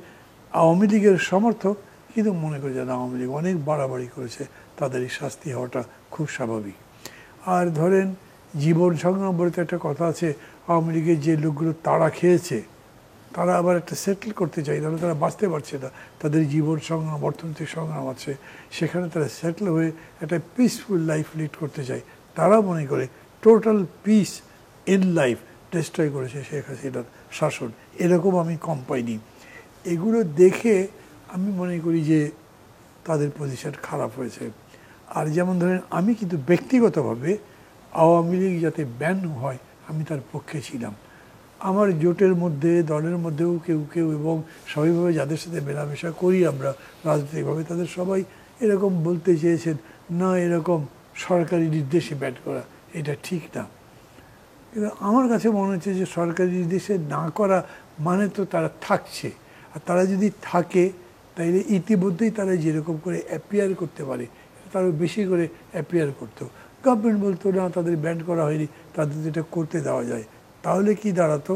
আওয়ামী লীগের সমর্থক, কিন্তু মনে করে যারা আওয়ামী লীগ অনেক বাড়াবাড়ি করেছে তাদের এই শাস্তি হওয়াটা খুব স্বাভাবিক। আর ধরেন জীবন সংগ্রাম বলে তো একটা কথা আছে, আওয়ামী লীগের যে লোকগুলো তারা খেয়েছে তারা আবার একটা সেটেল করতে চায়, তাহলে তারা বাঁচতে পারছে না, তাদের জীবন সংগ্রাম, অর্থনৈতিক সংগ্রাম আছে, সেখানে তারা সেটেল হয়ে একটা পিসফুল লাইফ লিড করতে চায়। তারা মনে করে total piece in life destroy করেছে শেখ হাসিনার শাসন, এরকম আমি কম পাইনি। এগুলো দেখে আমি মনে করি যে তাদের পজিশন খারাপ হয়েছে। আর যেমন ধরেন আমি কিন্তু ব্যক্তিগতভাবে আওয়ামী লীগ যাতে ব্যান হয় আমি তার পক্ষে ছিলাম। আমার জোটের মধ্যে, দলের মধ্যেও কেউ কেউ এবং স্বাভাবিকভাবে যাদের সাথে মেলামেশা করি আমরা রাজনৈতিকভাবে, তাদের সবাই এরকম বলতে চেয়েছেন না, এরকম সরকারি নির্দেশে ব্যান করা এটা ঠিক না। কিন্তু আমার কাছে মনে হচ্ছে যে সরকারি নির্দেশে না করা মানে তো তারা থাকছে, আর তারা যদি থাকে তাইলে ইতিমধ্যেই তারা যেরকম করে অ্যাপিয়ার করতে পারে তারও বেশি করে অ্যাপিয়ার করতো। গভর্নমেন্ট বলতো না তাদের ব্যান করা হয়নি, তাদের যেটা করতে দেওয়া যায়, তাহলে কি দাঁড়াতো,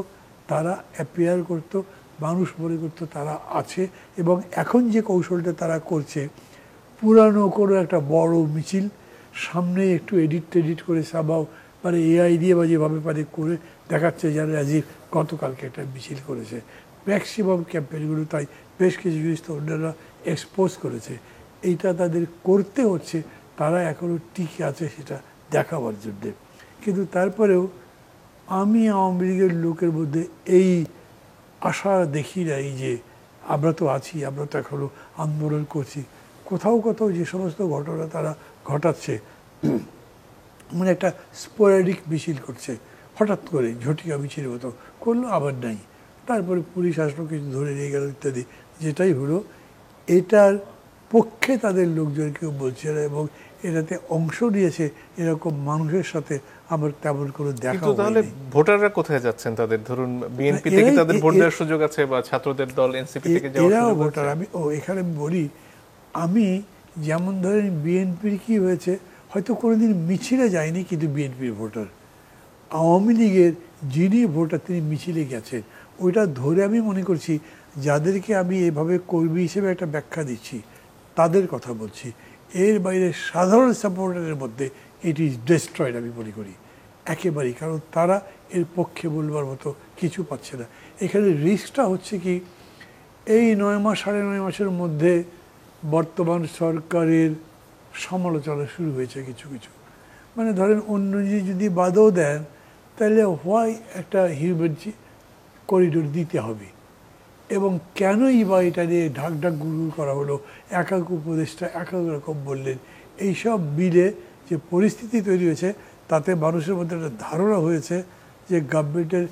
তারা অ্যাপিয়ার করতো, মানুষ মনে করতো তারা আছে। এবং এখন যে কৌশলটা তারা করছে, পুরানো কোনো একটা বড় মিছিল সামনে একটু এডিট করে সাবাও মানে এআই দিয়ে বা যেভাবে পারে করে দেখাচ্ছে যেন রাজীব গতকালকে একটা মিছিল করেছে। ম্যাক্সিমাম ক্যাম্পেইনগুলো তাই বেশ কিছু জিনিস তো অন্যরা এক্সপোজ করেছে। এইটা তাদের করতে হচ্ছে, তারা এখনও টিকে আছে সেটা দেখাবার জন্যে। কিন্তু তারপরেও আমি আওয়ামী লীগের লোকের মধ্যে এই আশা দেখি না, এই যে আমরা তো আছি, আমরা তো এখনও আন্দোলন করছি। কোথাও কোথাও যে সমস্ত ঘটনা তারা ঘটাচ্ছে, মানে একটা স্পোরাডিক মিছিল করছে, হঠাৎ করে ঝটিকা মিছিল মতো করলো, আবার নাই, তারপরে পুলিশ আসলো, কিছু ধরে নিয়ে গেল ইত্যাদি। যেটাই হলো, এটার পক্ষে তাদের লোকজন কেউ বলছে না, এবং এটাতে অংশ নিয়েছে এরকম মানুষের সাথে আমার তেমন কোনো দেখা কিন্তু তাহলে ভোটাররা কোথায় যাচ্ছেন তাদের? ধরুন বিএনপি থেকে তাদের ভোট দেওয়ার সুযোগ আছে, বা ছাত্রদের দল এনসিপি থেকে যাওয়ার এরাও সুযোগ ভোটার। আছে? এখানে বলি, আমি যেমন ধরেন বিএনপির কি হয়েছে, হয়তো কোনোদিন মিছিলে যায়নি, কিন্তু বিএনপির ভোটার। আওয়ামী লীগের যিনি ভোটার তিনি মিছিলে গেছেন, ওইটা ধরে আমি মনে করছি যাদেরকে আমি এভাবে কর্মী হিসেবে একটা ব্যাখ্যা দিচ্ছি তাদের কথা বলছি। এর বাইরে সাধারণ সাপোর্টারের মধ্যে ইট ইজ ডেস্ট্রয়েড আমি মনে করি একেবারেই, কারণ তারা এর পক্ষে বলবার মতো কিছু পাচ্ছে না। এখানে রিস্কটা হচ্ছে কি, এই 9 মাস 9.5 মাসের মধ্যে বর্তমান সরকারের সমালোচনা শুরু হয়েছে কিছু কিছু। মানে ধরেন অন্য যদি বাদও দেন, তাহলে হোয়াই একটা হিউম্যান করিডোর দিতে হবে, এবং কেনই বা এটা নিয়ে ঢাক ঢাক গুড় করা হলো, এক এক উপদেষ্টা এক এক রকম বললেন। এইসব মিলে যে পরিস্থিতি তৈরি হয়েছে, তাতে মানুষের মধ্যে একটা ধারণা হয়েছে যে গভর্নমেন্টের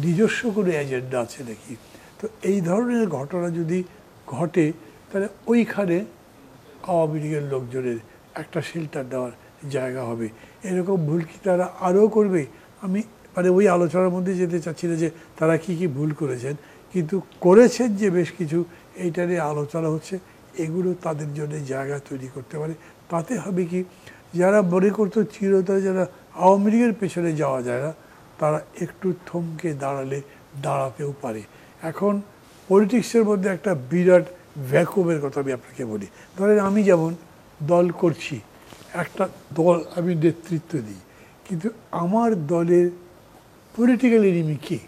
নিজস্ব কোনো এজেন্ডা আছে নাকি। তো এই ধরনের ঘটনা যদি ঘটে, তাহলে ওইখানে আওয়ামী লীগের লোকজনের একটা শেল্টার দেওয়ার জায়গা হবে। এরকম ভুল কি তারা আরও করবে? আমি মানে ওই আলোচনার মধ্যে যেতে চাচ্ছি না যে তারা কি কি ভুল করেছেন, কিন্তু করেছেন যে বেশ কিছু, এইটা নিয়ে আলোচনা হচ্ছে। এগুলো তাদের জন্য জায়গা তৈরি করতে পারে। তাতে হবে কি, যারা মনে করতো চিরতরে যারা আওয়ামী লীগের পেছনে যাওয়া যায় না, তারা একটু থমকে দাঁড়ালে দাঁড়াতেও পারে। এখন পলিটিক্সের মধ্যে একটা বিরাট ভ্যাকুমের কথা আমি আপনাকে বলি। ধরেন আমি যেমন দল করছি, একটা দল আমি নেতৃত্ব দিই, কিন্তু আমার দলের পলিটিক্যাল এনিমি কে?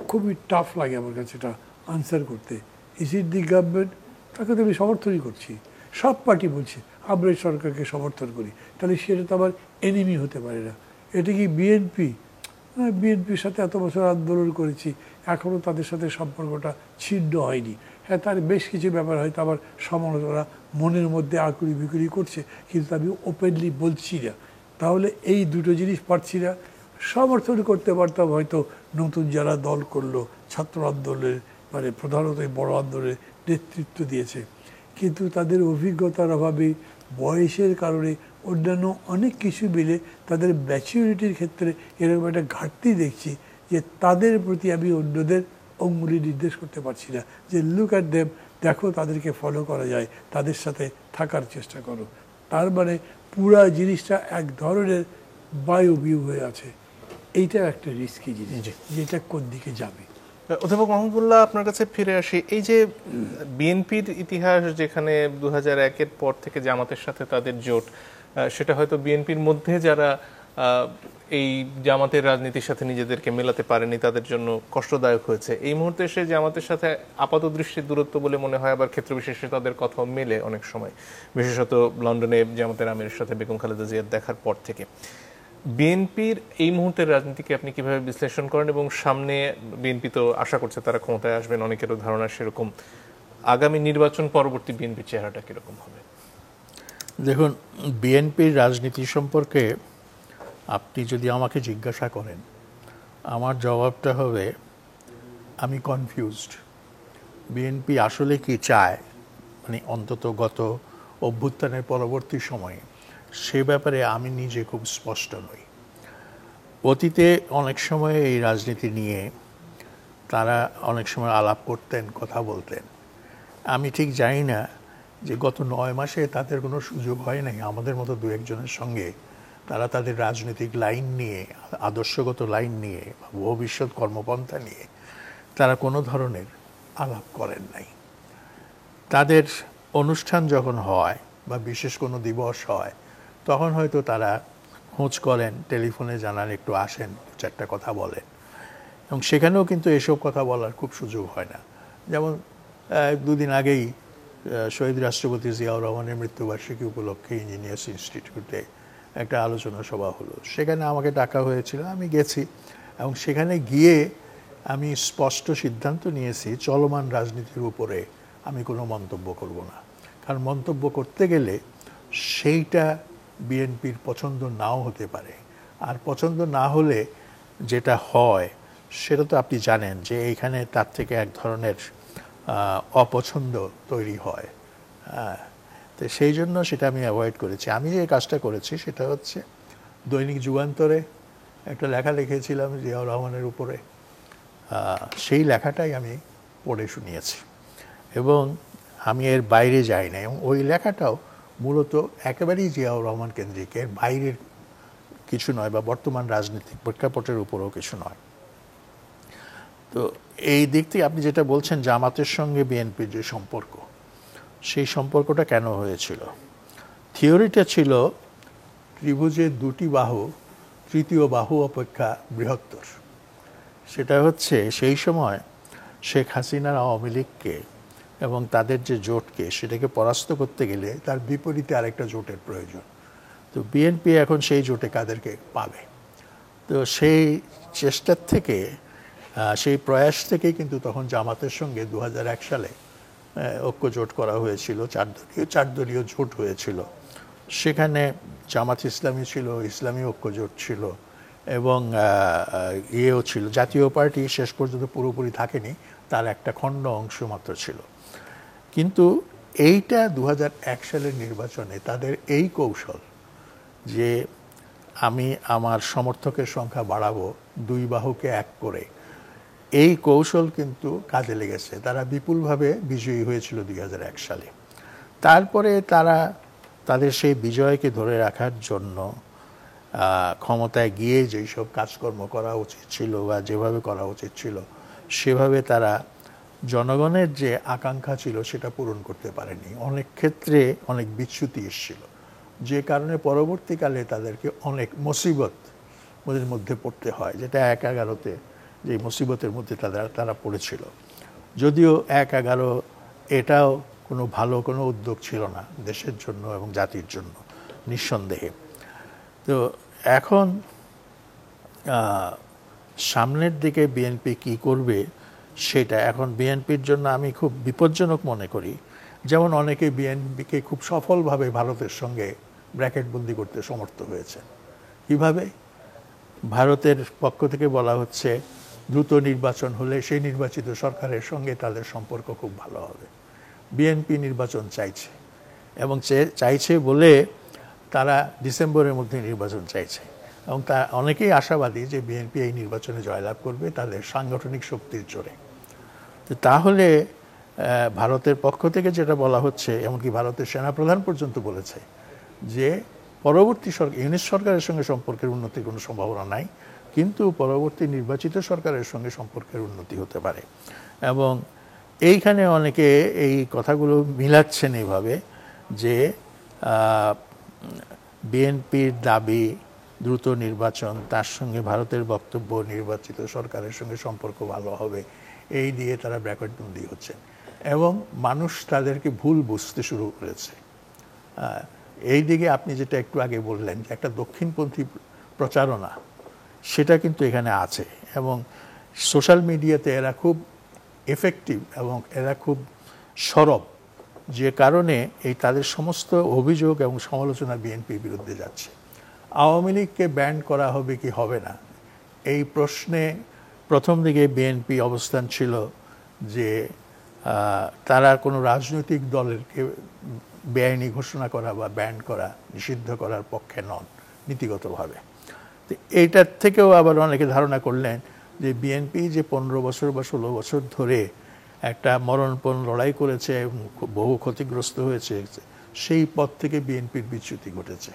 খুবই টাফ লাগে আমার কাছে এটা আনসার করতে। Is it the government? তাকে তো আমি সমর্থনই করছি। সব পার্টি বলছে আমরা এই সরকারকে সমর্থন করি, তাহলে সেটা তো আবার এনিমি হতে পারে না। এটা কি বিএনপি? বিএনপির সাথে এত বছর আন্দোলন করেছি, এখনও তাদের সাথে সম্পর্কটা ছিন্ন হয়নি। হ্যাঁ, তার বেশ কিছু ব্যাপার হয়তো আবার সমালোচনা মনের মধ্যে আকুরি বিকুরি করছে, কিন্তু আমি ওপেনলি বলছি না। তাহলে এই দুটো জিনিস পারছি না। সমর্থন করতে পারতাম হয়তো নতুন যারা দল করলো, ছাত্র আন্দোলনের মানে প্রধানত এই বড় আন্দোলনের নেতৃত্ব দিয়েছে, কিন্তু তাদের অভিজ্ঞতার অভাবে, বয়সের কারণে, অন্যান্য অনেক কিছু মিলে তাদের ম্যাচিউরিটির ক্ষেত্রে এরকম একটা ঘাটতি দেখছি, যে তাদের প্রতি আমি অন্যদের অঙ্গুলি নির্দেশ করতে পারছি না যে লুক অ্যাট দেম, দেখো তাদেরকে ফলো করা যায়, তাদের সাথে থাকার চেষ্টা করো। তার মানে পুরা জিনিসটা এক ধরনের বায়ুবিউ হয়ে আছে। এইটা একটা রিস্কি জিনিস, যেটা কোন দিকে যাবে। অধ্যাপক মাহমুদুল্লাহ, আপনার কাছে ফিরে আসি। এই যে বিএনপির ইতিহাস, যেখানে 2001-এর পর থেকে জামাতের সাথে তাদের জোট, সেটা হয়তো বিএনপির মধ্যে যারা এই জামাতের রাজনীতির সাথে নিজেদেরকে মেলাতে পারেনি তাদের জন্য কষ্টদায়ক হয়েছে। এই মুহূর্তে এসে জামাতের সাথে আপাত দৃষ্টির দূরত্ব বলে মনে হয়, আবার ক্ষেত্র বিশেষে তাদের কথাও মেলে অনেক সময়, বিশেষত লন্ডনে জামাতের আমিরের সাথে বেগম খালেদা জিয়ার দেখার পর থেকে। বিএনপির এই মুহূর্তের রাজনীতিকে আপনি কিভাবে বিশ্লেষণ করেন, এবং সামনে বিএনপি তো আশা করছে তারা ক্ষমতায় আসবেন, অনেকেরও ধারণা সেরকম, আগামী নির্বাচন পরবর্তী বিএনপির চেহারাটা কিরকম হবে? দেখুন, বিএনপির রাজনীতি সম্পর্কে আপনি যদি আমাকে জিজ্ঞাসা করেন, আমার জবাবটা হবে আমি কনফিউজড। বিএনপি আসলে কি চায়, মানে অন্তত গত অভ্যুত্থানের পরবর্তী সময়ে, সে ব্যাপারে আমি নিজে খুব স্পষ্ট নই। অতীতে অনেক সময় এই রাজনীতি নিয়ে তারা অনেক সময় আলাপ করতেন, কথা বলতেন। আমি ঠিক জানি না যে গত 9 মাসে তাদের কোনো সুযোগ হয় নাই আমাদের মতো দু একজনের সঙ্গে তারা তাদের রাজনৈতিক লাইন নিয়ে, আদর্শগত লাইন নিয়ে, ভবিষ্যৎ কর্মপন্থা নিয়ে তারা কোনো ধরনের আলাপ করেন নাই। তাদের অনুষ্ঠান যখন হয় বা বিশেষ কোনো দিবস হয়, তখন হয়তো তারা খোঁজ করেন, টেলিফোনে জানান, একটু আসেন, 2-4টা কথা বলেন, এবং সেখানেও কিন্তু এসব কথা বলার খুব সুযোগ হয় না। যেমন 2 দিন আগেই শহীদ রাষ্ট্রপতি জিয়াউর রহমানের মৃত্যুবার্ষিকী উপলক্ষে ইঞ্জিনিয়ার্স ইনস্টিটিউটে একটা আলোচনা সভা হলো, সেখানে আমাকে ডাকা হয়েছিল, আমি গেছি, এবং সেখানে গিয়ে আমি স্পষ্ট সিদ্ধান্ত নিয়েছি চলমান রাজনীতির উপরে আমি কোনো মন্তব্য করব না। কারণ মন্তব্য করতে গেলে সেইটা বিএনপির পছন্দ নাও হতে পারে, আর পছন্দ না হলে যেটা হয় সেটা তো আপনি জানেন যে এইখানে তার থেকে এক ধরনের অপছন্দ তৈরি হয়। তো সেই জন্য সেটা আমি অ্যাভয়েড করেছি। আমি যে কাজটা করেছি সেটা হচ্ছে দৈনিক যুগান্তরে একটা লেখা লিখেছিলাম জিয়াউর রহমানের উপরে, সেই লেখাটাই আমি পড়ে শুনিয়েছি এবং আমি এর বাইরে যাই না। এবং ওই লেখাটাও মূলত একেবারেই জিয়াউর রহমান কেন্দ্রিক, এর বাইরের কিছু নয়, বা বর্তমান রাজনৈতিক প্রেক্ষাপটের উপরেও কিছু নয়। তো এই দিক থেকে আপনি যেটা বলছেন জামাতের সঙ্গে বিএনপির যে সম্পর্ক, সেই সম্পর্কটা কেন হয়েছিল? থিওরিটা ছিল ত্রিভুজের দুটি বাহু তৃতীয় বাহু অপেক্ষা বৃহত্তর। সেটা হচ্ছে সেই সময় শেখ হাসিনার আওয়ামী লীগকে এবং তাদের যে জোটকে, সেটাকে পরাস্ত করতে গেলে তার বিপরীতে আরেকটা জোটের প্রয়োজন। তো বিএনপি এখন সেই জোটে কাদেরকে পাবে? তো সেই চেষ্টার থেকে, সেই প্রয়াস থেকেই কিন্তু তখন জামাতের সঙ্গে 2001 সালে ঐক্য জোট করা হয়েছিল, চার দলীয় জোট হয়েছিল। সেখানে জামাত ইসলামী ছিল, ইসলামী ঐক্য জোট ছিল এবং ইয়েও ছিল, জাতীয় পার্টি শেষ পর্যন্ত পুরোপুরি থাকেনি, তার একটা খণ্ড অংশ মাত্র ছিল। কিন্তু এইটা 2001 সালের নির্বাচনে তাদের এই কৌশল যে আমি আমার সমর্থকের সংখ্যা বাড়াবো দুই বাহুকে এক করে, এই কৌশল কিন্তু কাজে লেগেছে। তারা বিপুলভাবে বিজয়ী হয়েছিল 2001 সালে। তারপরে তারা তাদের সেই বিজয়কে ধরে রাখার জন্য ক্ষমতায় গিয়ে যেই সব কাজকর্ম করা উচিত ছিল বা যেভাবে করা উচিত ছিল, সেভাবে তারা জনগণের যে আকাঙ্ক্ষা ছিল সেটা পূরণ করতে পারেনি। অনেক ক্ষেত্রে অনেক বিচ্যুতি এসেছিল, যে কারণে পরবর্তীকালে তাদেরকে অনেক মুসিবতের মধ্যে পড়তে হয়, যেটা 1/11-তে যে মুসিবতের মধ্যে তারা পড়েছিল। যদিও 1/11 এটাও কোনো ভালো কোনো উদ্যোগ ছিল না দেশের জন্য এবং জাতির জন্য, নিঃসন্দেহে। তো এখন সামনের দিকে বিএনপি কি করবে সেটা এখন বিএনপির জন্য আমি খুব বিপজ্জনক মনে করি। যেমন অনেকে বিএনপিকে খুব সফলভাবে ভারতের সঙ্গে ব্র্যাকেটবন্দি করতে সমর্থ হয়েছে। কিভাবে? ভারতের পক্ষ থেকে বলা হচ্ছে দ্রুত নির্বাচন হলে সেই নির্বাচিত সরকারের সঙ্গে তাদের সম্পর্ক খুব ভালো হবে। বিএনপি নির্বাচন চাইছে এবং চাইছে বলে তারা ডিসেম্বরের মধ্যে নির্বাচন চাইছে এবং তা অনেকেই আশাবাদী যে বিএনপি এই নির্বাচনে জয়লাভ করবে তাদের সাংগঠনিক শক্তির জোরে। তো তাহলে ভারতের পক্ষ থেকে যেটা বলা হচ্ছে, এমনকি ভারতের সেনাপ্রধান পর্যন্ত বলেছে যে পরবর্তী ইউনিট সরকারের সঙ্গে সম্পর্কের উন্নতির কোনো সম্ভাবনা নাই, কিন্তু পরবর্তী নির্বাচিত সরকারের সঙ্গে সম্পর্কের উন্নতি হতে পারে। এবং এইখানে অনেকে এই কথাগুলো মিলাচ্ছেন এইভাবে যে বিএনপির দাবি দ্রুত নির্বাচন, তার সঙ্গে ভারতের বক্তব্য নির্বাচিত সরকারের সঙ্গে সম্পর্ক ভালো হবে, এই দিয়ে তারা ব্র্যাকেটবন্দি হচ্ছেন এবং মানুষ তাদেরকে ভুল বুঝতে শুরু করেছে। এই দিকে আপনি যেটা একটু আগে বললেন যে একটা দক্ষিণপন্থী প্রচারণা, সেটা কিন্তু এখানে আছে এবং সোশ্যাল মিডিয়াতে এরা খুব এফেক্টিভ এবং এরা খুব সরব, যে কারণে এই তাদের সমস্ত অভিযোগ এবং সমালোচনা বিএনপির বিরুদ্ধে যাচ্ছে। আওয়ামী লীগকে ব্যান করা হবে কি হবে না, এই প্রশ্নে প্রথম দিকে বিএনপি অবস্থান ছিল যে তারা কোনো রাজনৈতিক দলেরকে বেআইনি ঘোষণা করা বা ব্যান করা, নিষিদ্ধ করার পক্ষে নন নীতিগতভাবে। তো এইটার থেকেও আবার অনেকে ধারণা করলেন যে বিএনপি যে 15 বছর বা 16 বছর ধরে একটা মরণপণ লড়াই করেছে, বহু ক্ষতিগ্রস্ত হয়েছে, সেই পথ থেকে বিএনপির বিচ্যুতি ঘটেছে।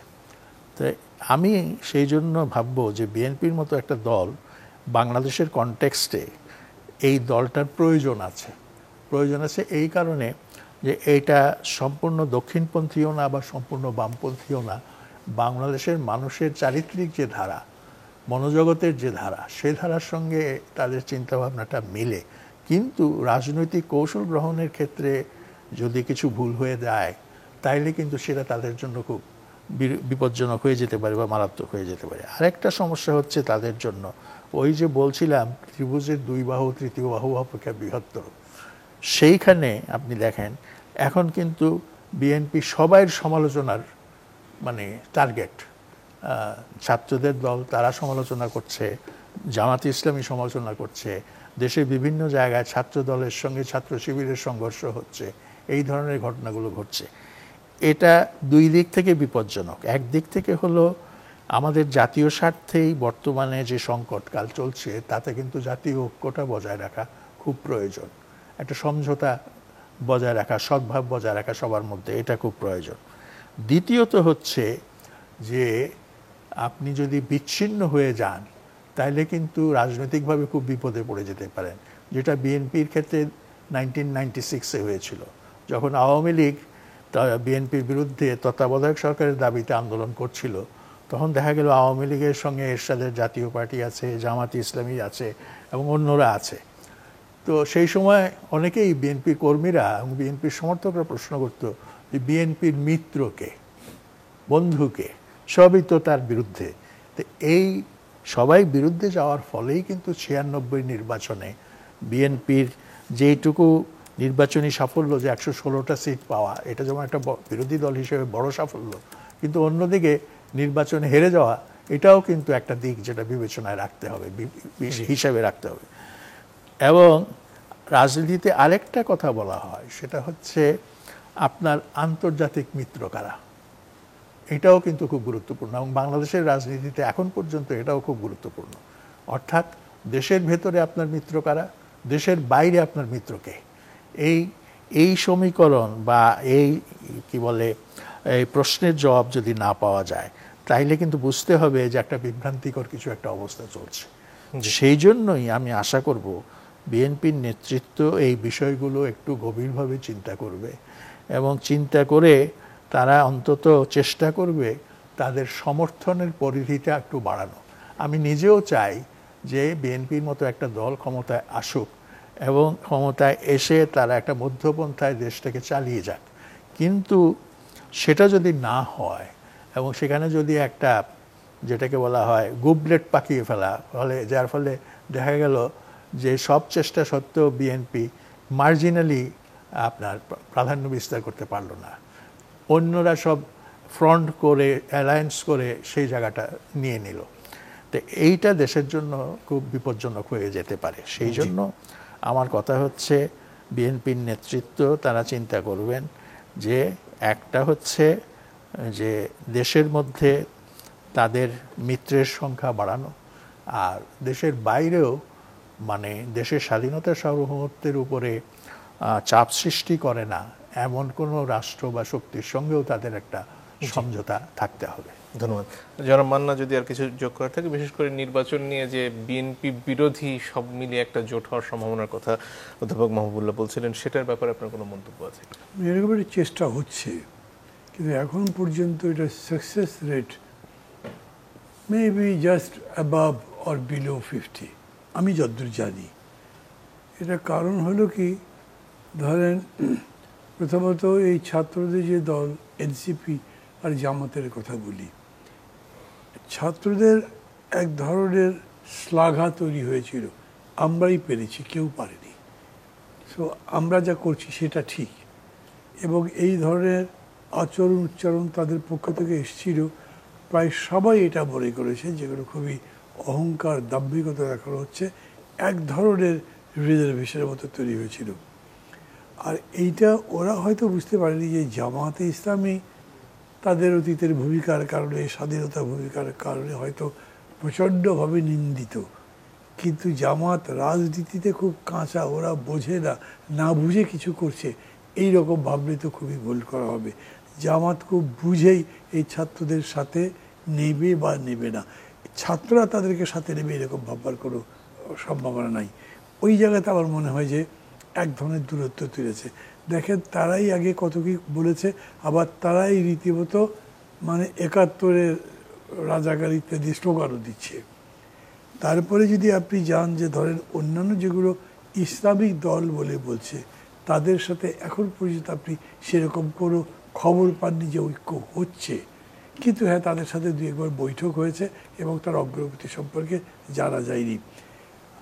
তাই আমি সেই জন্য ভাববো যে বিএনপির মতো একটা দল বাংলাদেশের কনটেক্সটে এই দলটার প্রয়োজন আছে এই কারণে যে এইটা সম্পূর্ণ দক্ষিণপন্থীও না বা সম্পূর্ণ বামপন্থীও না, বাংলাদেশের মানুষের চারিত্রিক যে ধারা, মনোজগতের যে ধারা, সে ধারার সঙ্গে তাদের চিন্তাভাবনাটা মিলে। কিন্তু রাজনৈতিক কৌশল গ্রহণের ক্ষেত্রে যদি কিছু ভুল হয়ে যায় তাইলে কিন্তু সেটা তাদের জন্য খুব বিপজ্জনক হয়ে যেতে পারে বা মারাত্মক হয়ে যেতে পারে। আরেকটা সমস্যা হচ্ছে তাদের জন্য, ওই যে বলছিলাম ত্রিভুজের দুই বাহু তৃতীয় বাহু অপেক্ষা বৃহত্তর, সেইখানে আপনি দেখেন এখন কিন্তু বিএনপি সবাইয়ের সমালোচনার টার্গেট। ছাত্রদের দল তারা সমালোচনা করছে, জামাতে ইসলামী সমালোচনা করছে, দেশের বিভিন্ন জায়গায় ছাত্র দলের সঙ্গে ছাত্র শিবিরের সংঘর্ষ হচ্ছে, এই ধরনের ঘটনাগুলো ঘটছে। এটা দুই দিক থেকে বিপজ্জনক। একদিক থেকে হলো আমাদের জাতীয় স্বার্থেই বর্তমানে যে সংকটকাল চলছে তাতে কিন্তু জাতীয় ঐক্যটা বজায় রাখা খুব প্রয়োজন, একটা সমঝোতা বজায় রাখা, সদ্ভাব বজায় রাখা সবার মধ্যে, এটা খুব প্রয়োজন। দ্বিতীয়ত হচ্ছে যে আপনি যদি বিচ্ছিন্ন হয়ে যান তাহলে কিন্তু রাজনৈতিকভাবে খুব বিপদে পড়ে যেতে পারেন, যেটা বিএনপির ক্ষেত্রে 1996-এ হয়েছিল, যখন আওয়ামী লীগ বিএনপির বিরুদ্ধে তত্ত্বাবধায়ক সরকারের দাবিতে আন্দোলন করছিল। তখন দেখা গেল আওয়ামী লীগের সঙ্গে এরশাদের জাতীয় পার্টি আছে, জামাতে ইসলামী আছে এবং অন্যরা আছে। তো সেই সময় অনেকেই বিএনপির কর্মীরা এবং বিএনপির সমর্থকরা প্রশ্ন করত যে বিএনপির মিত্রকে, বন্ধুকে, সবই তো তার বিরুদ্ধে। তো এই সবাই বিরুদ্ধে যাওয়ার ফলেই কিন্তু 96 নির্বাচনে বিএনপির যেইটুকু নির্বাচনী সাফল্য, যে 116টা সিট পাওয়া, এটা যেমন একটা বিরোধী দল হিসেবে বড় সাফল্য, কিন্তু অন্যদিকে নির্বাচনে হেরে যাওয়া এটাও কিন্তু একটা দিক যেটা বিবেচনায় রাখতে হবে, হিসাবে রাখতে হবে। এবং রাজনীতিতে আরেকটা কথা বলা হয়, সেটা হচ্ছে আপনার আন্তর্জাতিক মিত্র কারা, এটাও কিন্তু খুব গুরুত্বপূর্ণ এবং বাংলাদেশের রাজনীতিতে এখন পর্যন্ত এটাও খুব গুরুত্বপূর্ণ। অর্থাৎ দেশের ভেতরে আপনার মিত্র কারা, দেশের বাইরে আপনার মিত্রকে, এই সমীকরণ বা এই কি বলে এই প্রশ্নের জবাব যদি না পাওয়া যায় তাইলে কিন্তু বুঝতে হবে যে একটা বিভ্রান্তিকর কিছু একটা অবস্থা চলছে। সেই জন্যই আমি আশা করব বিএনপির নেতৃত্ব এই বিষয়গুলো একটু গভীরভাবে চিন্তা করবে এবং চিন্তা করে তারা অন্তত চেষ্টা করবে তাদের সমর্থনের পরিধিটা একটু বাড়ানো। আমি নিজেও চাই যে বিএনপির মতো একটা দল ক্ষমতায় আসুক এবং ক্ষমতায় এসে তারা একটা মধ্যপন্থায় দেশটাকে চালিয়ে যাক, কিন্তু সেটা যদি না হয় এবং সেখানে যদি একটা যেটাকে বলা হয় গুবলেট পাকিয়ে ফেলা ফলে, যার ফলে দেখা গেল যে সব চেষ্টা সত্ত্বেও বিএনপি মার্জিনালি আপনার প্রাধান্য বিস্তার করতে পারলো না, অন্যরা সব ফ্রন্ট করে অ্যালায়েন্স করে সেই জায়গাটা নিয়ে নিল, তো এইটা দেশের জন্য খুব বিপজ্জনক হয়ে যেতে পারে। সেই জন্য আমার কথা হচ্ছে বিএনপির নেতৃত্ব তারা চিন্তা করবেন যে একটা হচ্ছে যে দেশের মধ্যে তাদের মিত্রের সংখ্যা বাড়ানো, আর দেশের বাইরেও মানে দেশের স্বাধীনতা সার্বভৌমত্বের উপরে চাপ সৃষ্টি করে না এমন কোনো রাষ্ট্র বা শক্তির সঙ্গেও তাদের একটা সমঝোতা থাকতে হবে। ধন্যবাদ। জনাব মান্না, যদি আর কিছু যোগ করা থাকে, বিশেষ করে নির্বাচন নিয়ে যে বিএনপি বিরোধী সব মিলিয়ে একটা জোট হওয়ার সম্ভাবনার কথা অধ্যাপক মাহবুবুল্লাহ বলছিলেন, সেটার ব্যাপারে আপনার কোনো মন্তব্য আছে? এরকম একটা চেষ্টা হচ্ছে, কিন্তু এখন পর্যন্ত এটা success rate maybe just above or below 50, আমি যতদূর জানি। এটা কারণ হলো কি, ধরেন প্রথমত এই ছাত্রদের যে দল এনসিপি আর জামাতের কথা বলি, ছাত্রদের এক ধরনের শ্লাঘা তৈরি হয়েছিল, আমরাই পেরেছি, কেউ পারেনি, সো আমরা যা করছি সেটা ঠিক, এবং এই ধরনের আচরণ উচ্চারণ তাদের পক্ষ থেকে এসেছিল। প্রায় সবাই এটা মনে করেছে যেগুলো খুবই অহংকার, দাম্ভিকতা দেখানো হচ্ছে, এক ধরনের রিজার্ভেশনের মতো তৈরি হয়েছিল। আর এইটা ওরা হয়তো বুঝতে পারেনি যে জামাতে ইসলামী তাদের অতীতের ভূমিকার কারণে, স্বাধীনতা ভূমিকার কারণে হয়তো প্রচণ্ডভাবে নিন্দিত, কিন্তু জামাত রাজনীতিতে খুব কাঁচা, ওরা বোঝে না, না বুঝে কিছু করছে, এই রকম ভাবলে তো খুবই ভুল করা হবে। জামাত খুব বুঝেই এই ছাত্রদের সাথে নেবে বা নেবে না, ছাত্ররা তাদেরকে সাথে নেবে এরকম ভাববার কোনো সম্ভাবনা নাই। ওই জায়গাতে আমার মনে হয় যে এক ধরনের দূরত্ব তুলেছে। দেখেন তারাই আগে কত কি বলেছে, আবার তারাই রীতিমতো মানে 71-এর রাজাকার ইত্যাদি স্লোগানও দিচ্ছে। তারপরে যদি আপনি যান যে ধরেন অন্যান্য যেগুলো ইসলামিক দল বলে বলছে, তাদের সাথে এখন পর্যন্ত আপনি সেরকম কোনো খবর পাননি যে ঐক্য হচ্ছে, কিন্তু হ্যাঁ তাদের সাথে দু একবার বৈঠক হয়েছে এবং তার অগ্রগতি সম্পর্কে জানা যায়নি।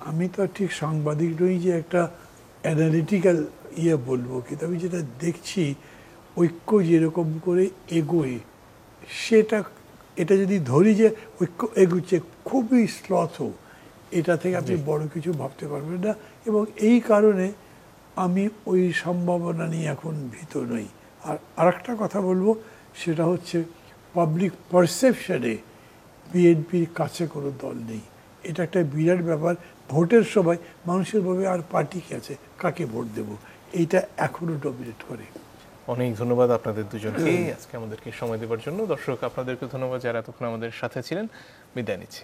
আমি তো ঠিক সাংবাদিক নই যে একটা অ্যানালিটিক্যাল বলবো, কিন্তু আমি যেটা দেখছি ঐক্য যেরকম করে এগোয় সেটা, এটা যদি ধরি যে ঐক্য এগুচ্ছে খুবই স্লথ, এটা থেকে আপনি বড় কিছু ভাবতে পারবেন না, এবং এই কারণে আমি ওই সম্ভাবনা নিয়ে এখন ভীত নই। আর আরেকটা কথা বলবো, সেটা হচ্ছে পাবলিক পারসেপশনে বিএনপির কাছে কোনো দল নেই। এটা একটা বিরাট ব্যাপার। ভোটের সময় মানুষের ভাবে আর পার্টি কি আছে, কাকে ভোট দেব, এইটা এখনো ডমিনেট করে। অনেক ধন্যবাদ আপনাদের দুজনকে আজকে আমাদেরকে সময় দেওয়ার জন্য। দর্শক, আপনাদেরকে ধন্যবাদ যারা এতক্ষণ আমাদের সাথে ছিলেন। বিদায় নিচ্ছি।